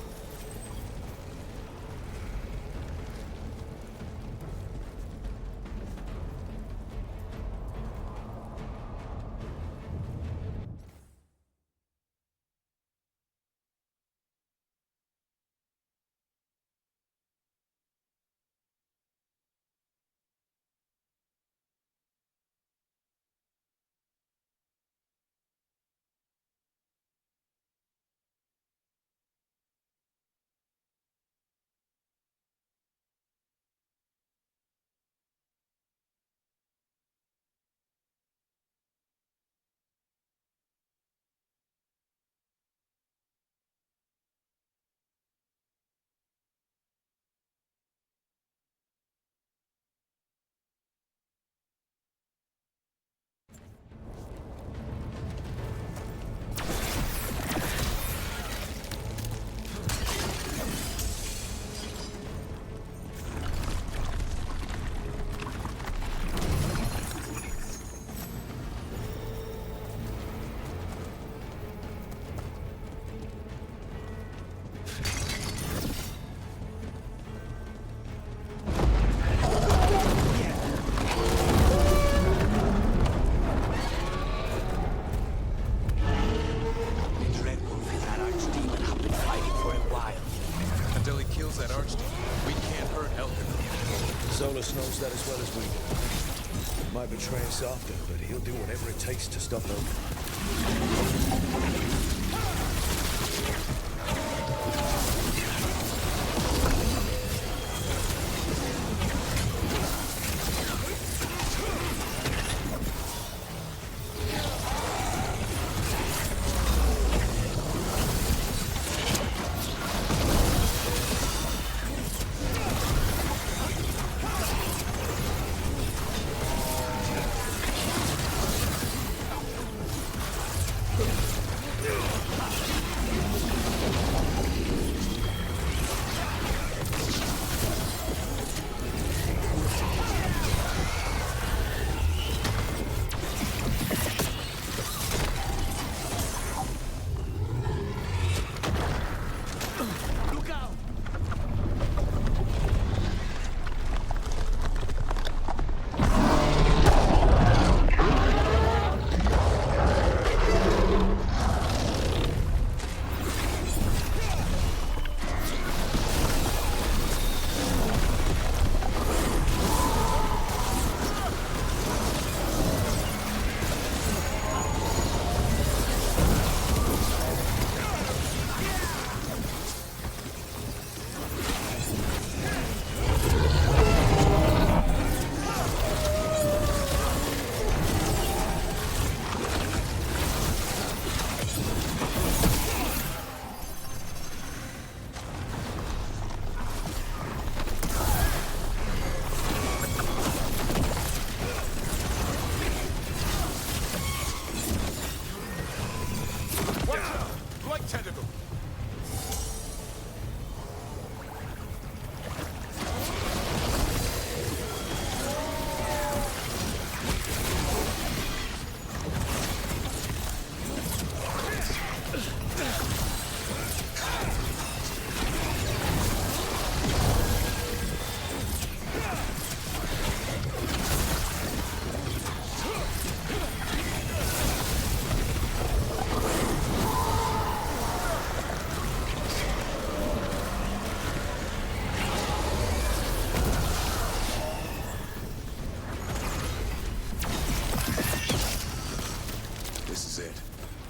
Solus knows that as well as we do. Might betray us after, but he'll do whatever it takes to stop Veilguard.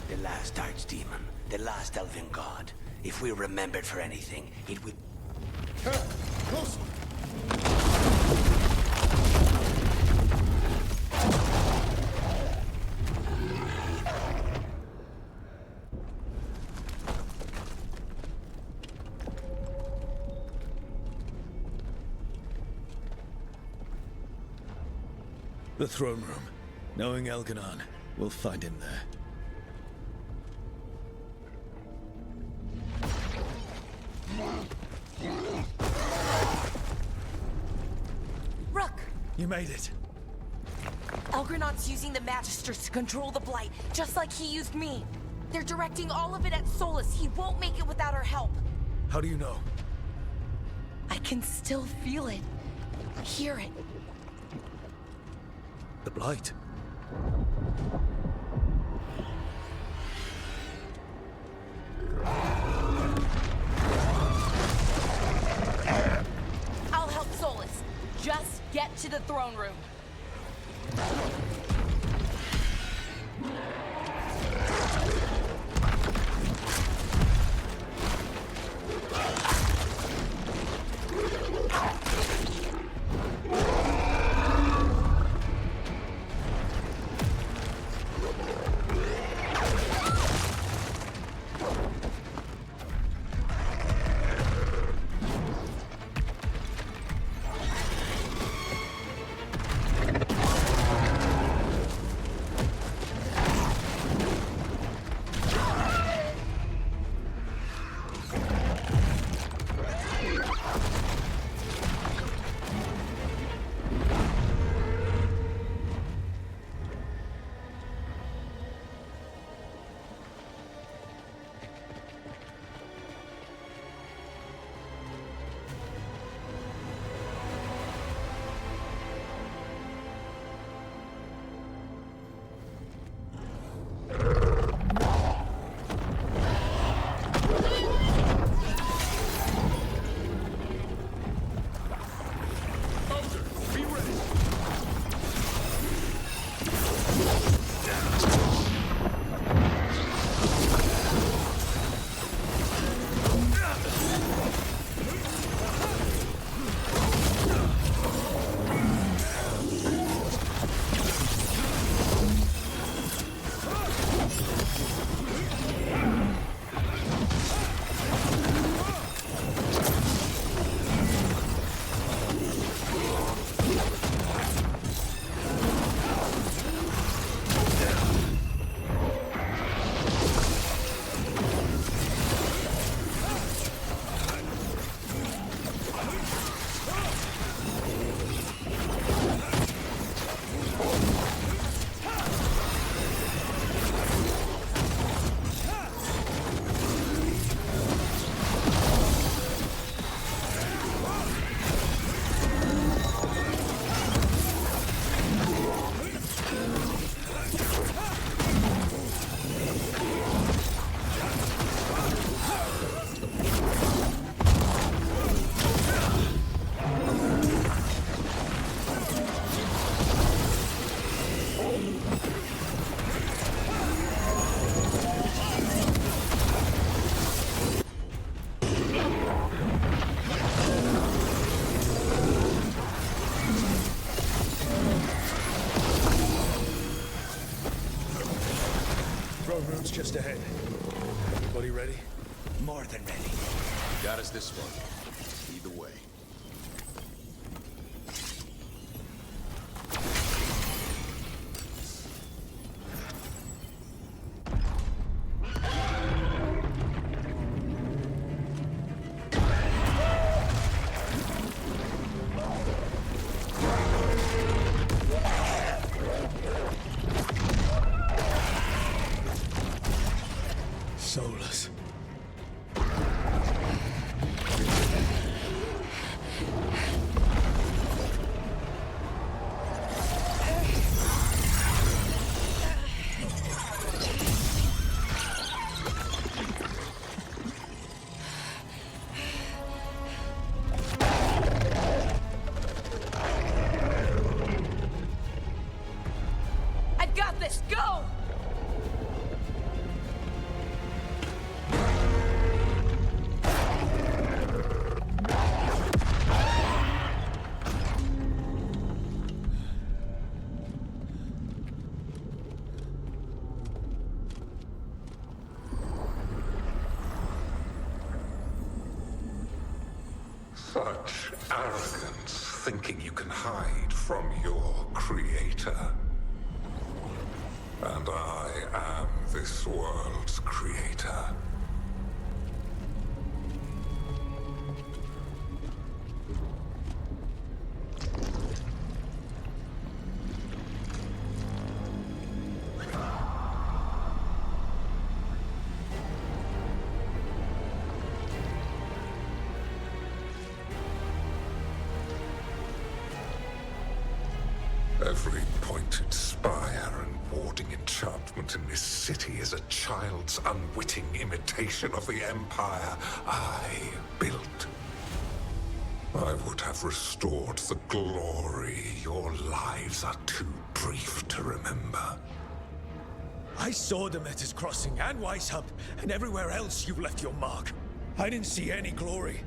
The last archdemon, the last elven god. If we remembered for anything, it would... Close! The throne room. Knowing Elganon, we'll find him there. Rook! You made it. Elgernon's using the Magisters to control the Blight, just like he used me. They're directing all of it at Solus. He won't make it without our help. How do you know? I can still feel it. Hear it. The Blight. I'll help Solus. Just get to the throne room. Just ahead. Everybody ready? More than ready. Got us this one. Lead the way. Solus. I've got this. Go! Such arrogance, thinking you can hide from your creator. And I am this world's creator. Every pointed spire and warding enchantment in this city is a child's unwitting imitation of the empire I built. I would have restored the glory. Your lives are too brief to remember. I saw Demeter's Crossing and Weishub, and everywhere else you've left your mark. I didn't see any glory.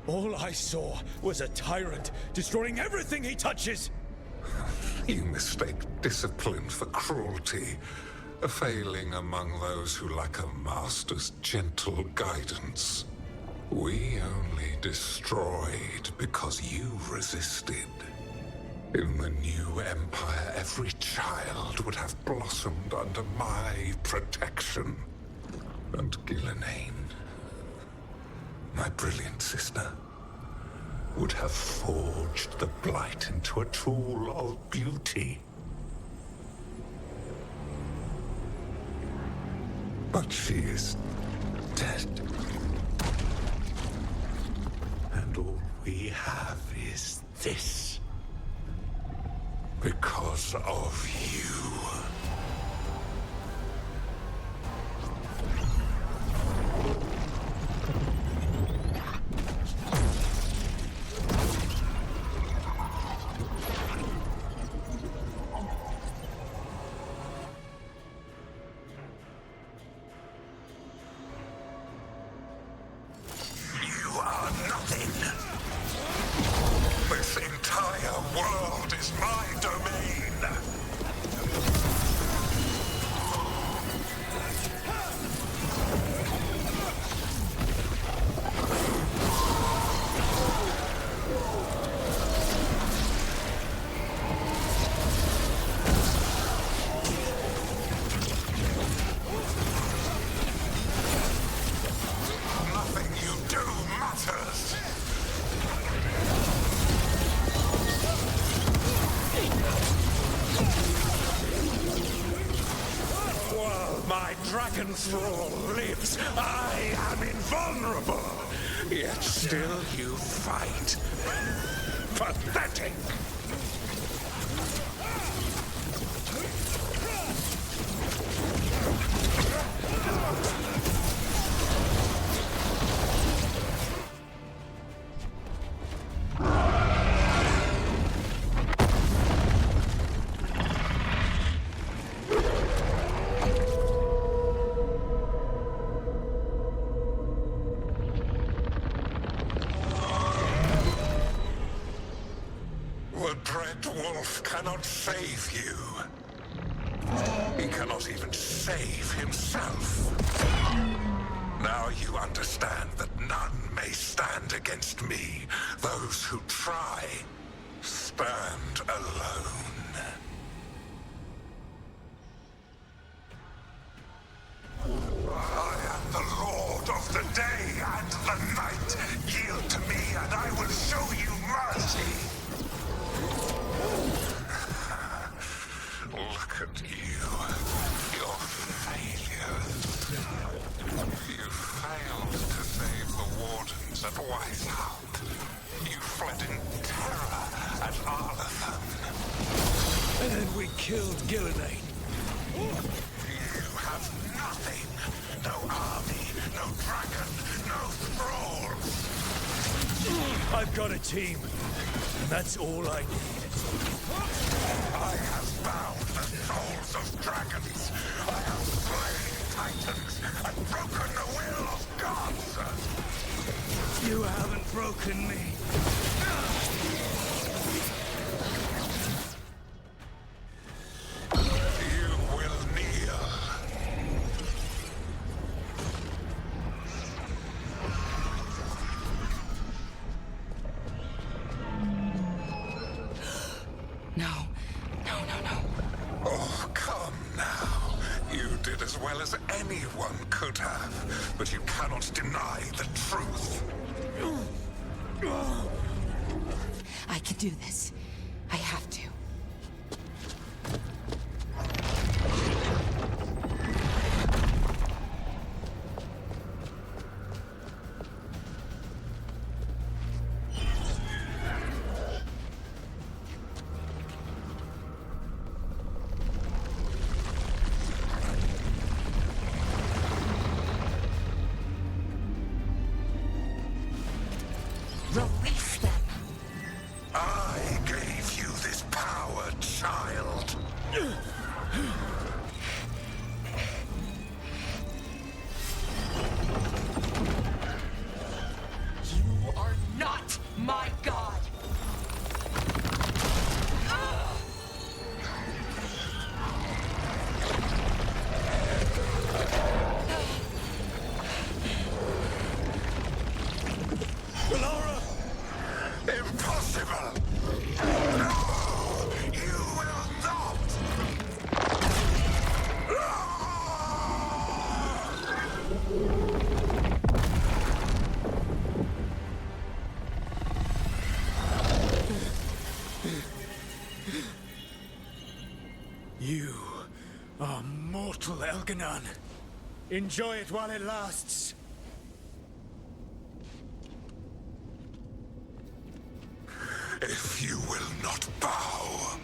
All I saw was a tyrant destroying everything he touches. You mistake discipline for cruelty, a failing among those who lack a master's gentle guidance. We only destroyed because you resisted. In the new empire, every child would have blossomed under my protection. And Gillenane, my brilliant sister, would have forged the Blight into a tool of beauty. But she is dead. And all we have is this. Because of you. Dragon Thrall lives. I am invulnerable. Yet still you fight. Pathetic. Wolf cannot save you. He cannot even save himself. Now you understand that none may stand against me. Those who try stand alone. I am the Lord of the day and the night. Yield to me and I will show you mercy. Look at you. Your failures. You failed to save the wardens at Weishub. You fled in terror at Arlathan. And then we killed Gillenane. You have nothing. No army, no dragon, no thralls. I've got a team. And that's all I need. I have bound the souls of dragons. I have slain titans and broken the will of gods. You haven't broken me. You will kneel. No. Oh, come now. You did as well as anyone could have, but you cannot deny the truth. I can do this. I have to. Release them! I gave you this power, child. You are not my god! Impossible! No! You will not! You are mortal, Elganon. Enjoy it while it lasts. If you will not bow,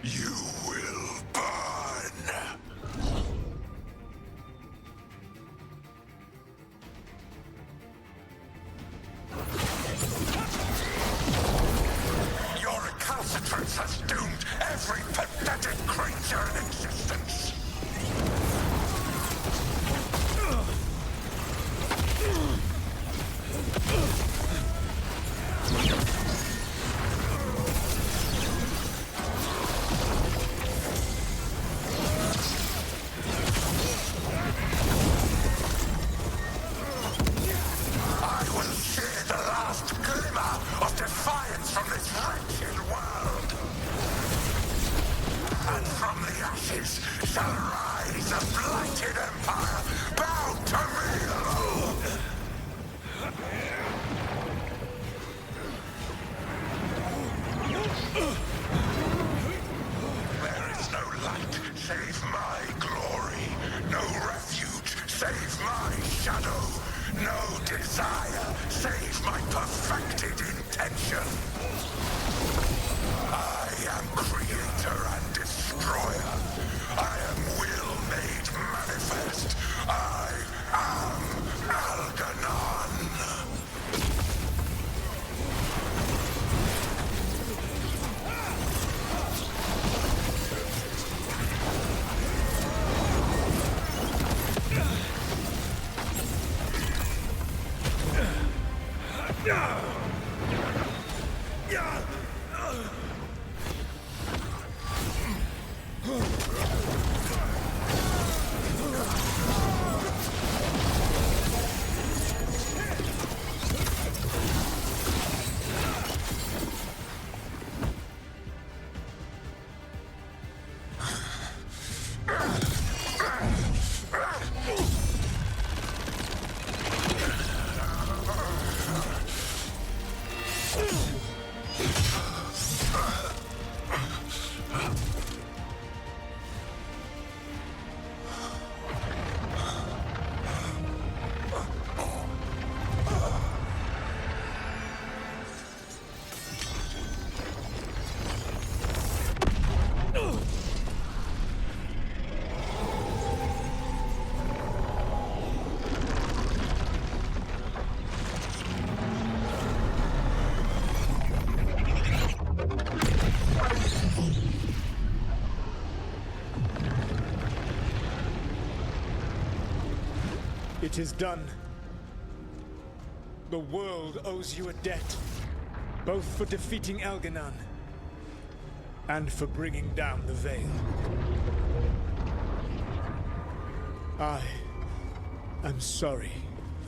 you will burn. Your recalcitrance has doomed every pathetic creature in existence. I will share the last glimmer of defiance from this wretched world. And from the ashes shall rise a blighted empire bound to me alone. There is no light save my glory, no refuge save my shadow, no desire save my perfected intention. I am creator and destroyer. I am will made manifest. I am Algernon. It is done. The world owes you a debt, both for defeating Elganon and for bringing down the Veil. I am sorry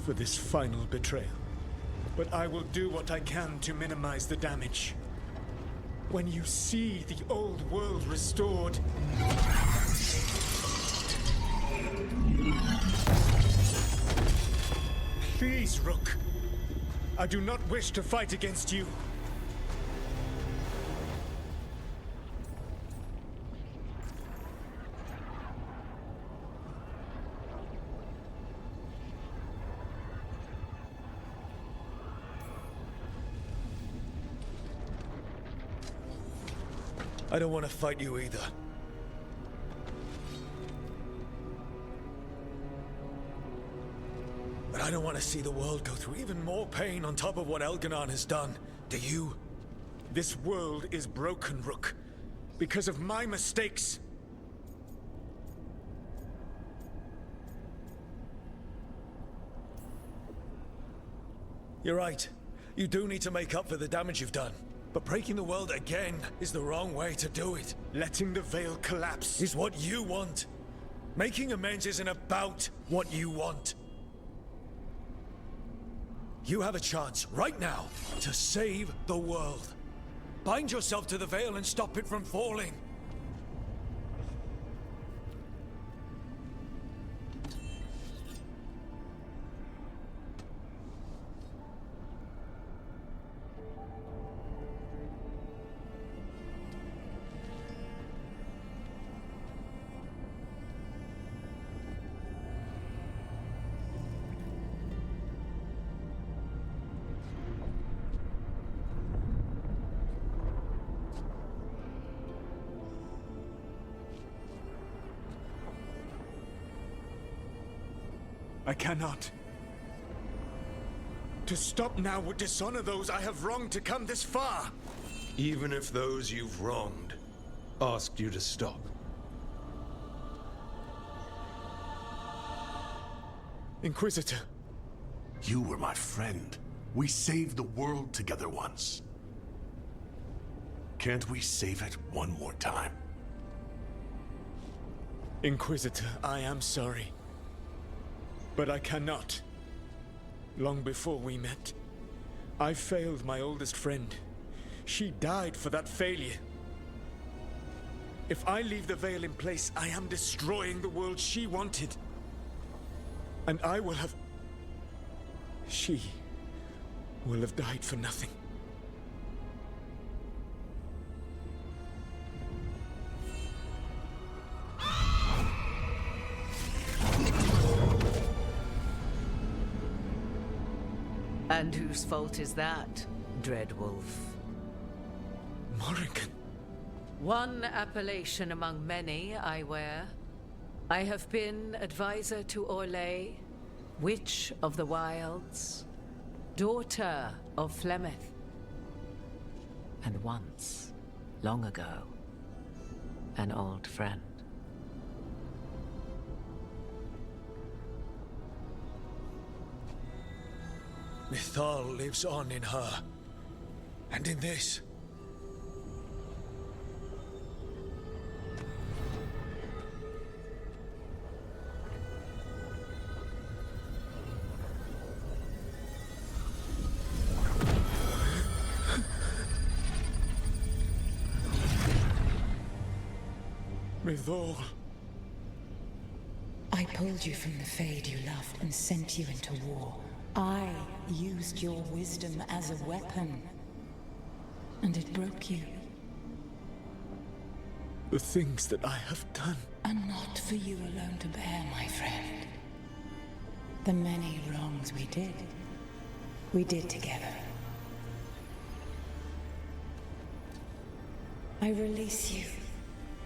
for this final betrayal, but I will do what I can to minimize the damage. When you see the old world restored, please, Rook. I do not wish to fight against you. I don't want to fight you either. But I don't don't want to see the world go through even more pain on top of what Elganon has done. Do you? This world is broken, Rook. Because of my mistakes. You're right. You do need to make up for the damage you've done. But breaking the world again is the wrong way to do it. Letting the Veil collapse is what you want. Making amends isn't about what you want. You have a chance right now to save the world. Bind yourself to the Veil and stop it from falling. I cannot. To stop now would dishonor those I have wronged to come this far. Even if those you've wronged asked you to stop. Inquisitor. You were my friend. We saved the world together once. Can't we save it one more time? Inquisitor, I am sorry. But I cannot. Long before we met, I failed my oldest friend. She died for that failure. If I leave the Veil in place, I am destroying the world she wanted. And I will have... She will have died for nothing. And whose fault is that, Dreadwolf? Morrigan. One appellation among many I wear. I have been advisor to Orlais, Witch of the Wilds, daughter of Flemeth, and once, long ago, an old friend. Mythal lives on in her, and in this. Mythal. I pulled you from the Fade you loved and sent you into war. I used your wisdom as a weapon, and it broke you. The things that I have done are not for you alone to bear, my friend. The many wrongs we did together. I release you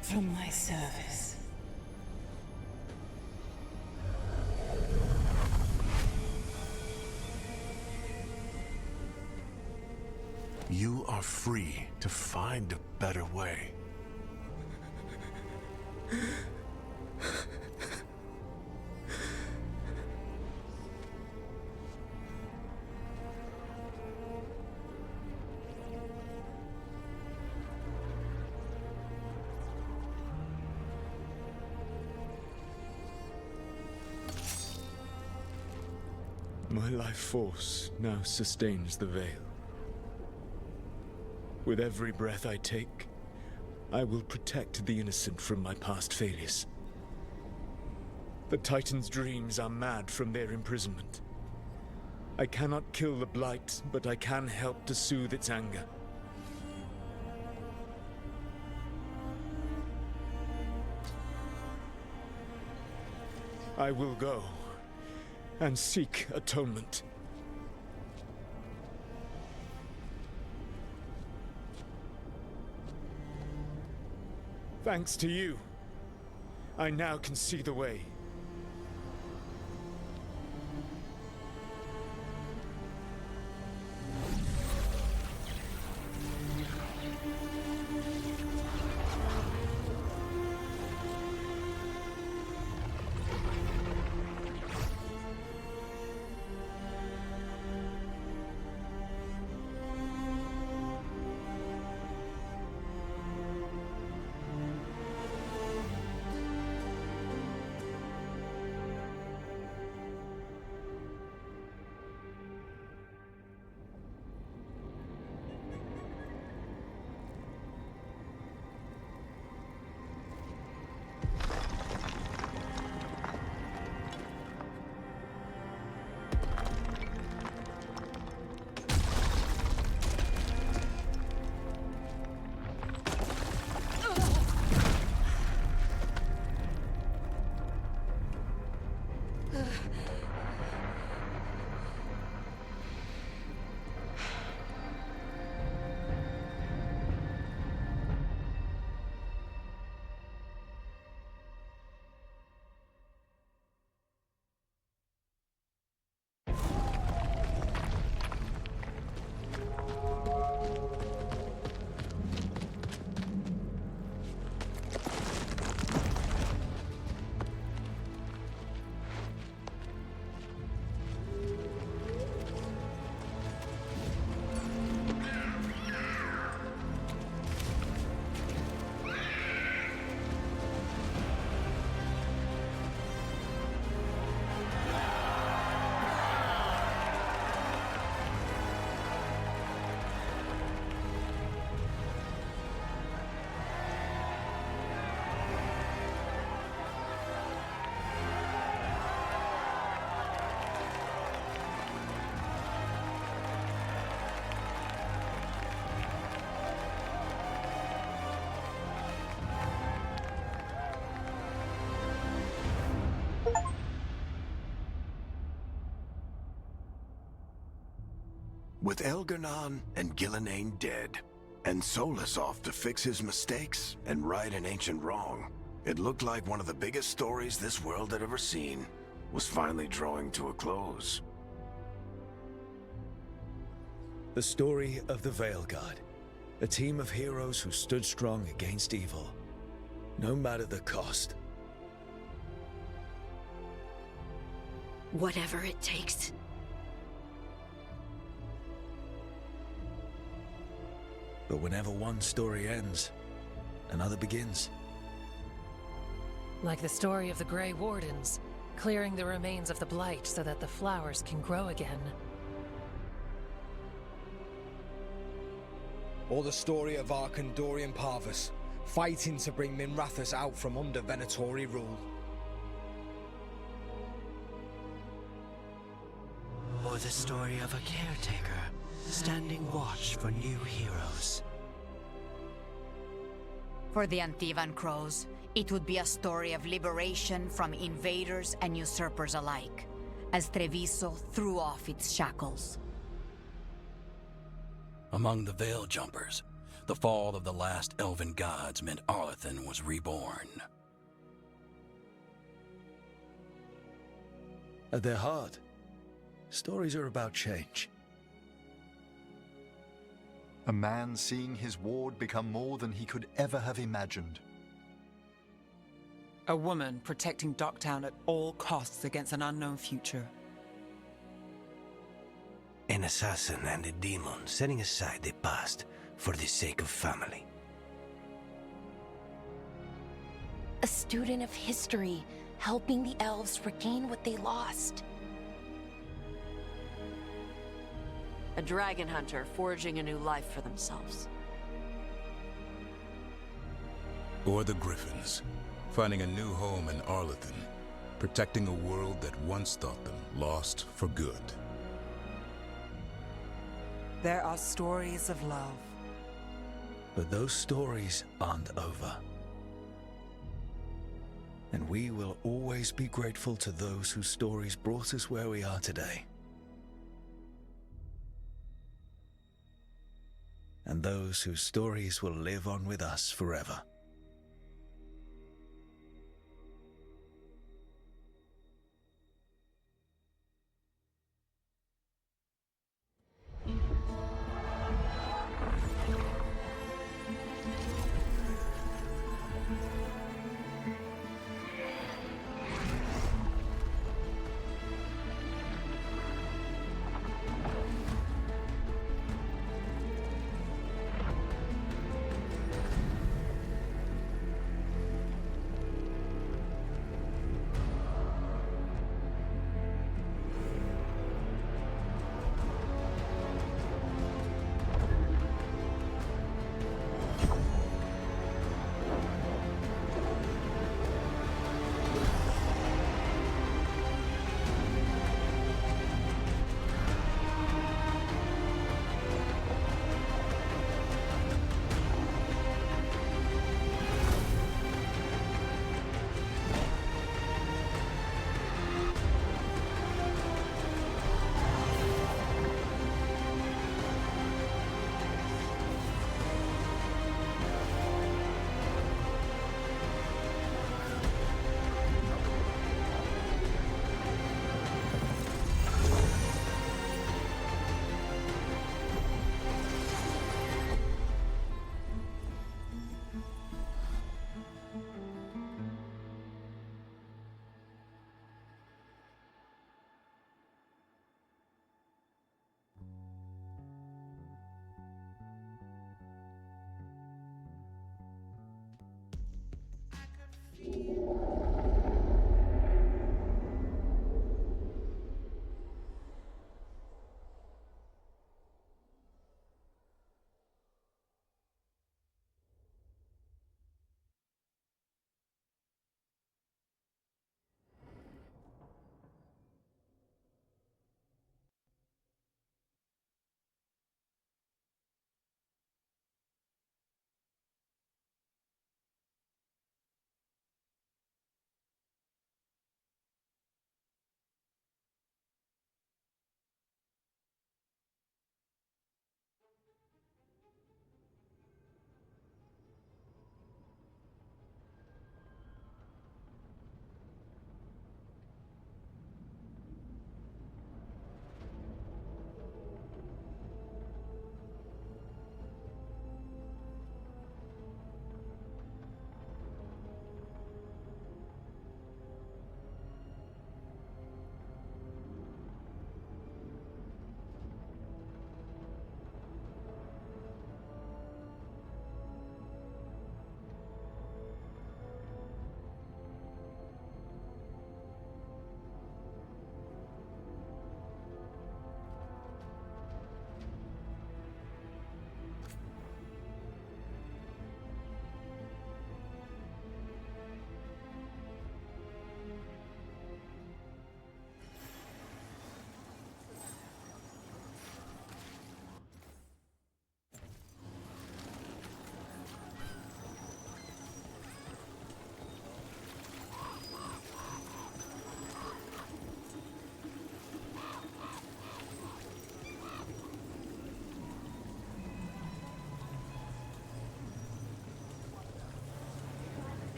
from my service. You are free to find a better way. My life force now sustains the Veil. With every breath I take, I will protect the innocent from my past failures. The Titan's dreams are mad from their imprisonment. I cannot kill the Blight, but I can help to soothe its anger. I will go and seek atonement. Thanks to you, I now can see the way. With Elgar'nan and Gillenane dead, and Solus off to fix his mistakes and right an ancient wrong, it looked like one of the biggest stories this world had ever seen was finally drawing to a close. The story of the Veilguard, a team of heroes who stood strong against evil, no matter the cost. Whatever it takes. But whenever one story ends, another begins. Like the story of the Grey Wardens, clearing the remains of the Blight so that the flowers can grow again. Or the story of Arkandorian Parvus, fighting to bring Minrathous out from under Venatori rule. Or the story of a caretaker, standing watch for new heroes. For the Antivan Crows, it would be a story of liberation from invaders and usurpers alike, as Treviso threw off its shackles. Among the Veil Jumpers, the fall of the last elven gods meant Arlathan was reborn. At their heart, stories are about change. A man seeing his ward become more than he could ever have imagined. A woman protecting Docktown at all costs against an unknown future. An assassin and a demon setting aside the past for the sake of family. A student of history, helping the elves regain what they lost. A dragon hunter forging a new life for themselves. Or the Griffins, finding a new home in Arlathan, protecting a world that once thought them lost for good. There are stories of love. But those stories aren't over. And we will always be grateful to those whose stories brought us where we are today. And those whose stories will live on with us forever.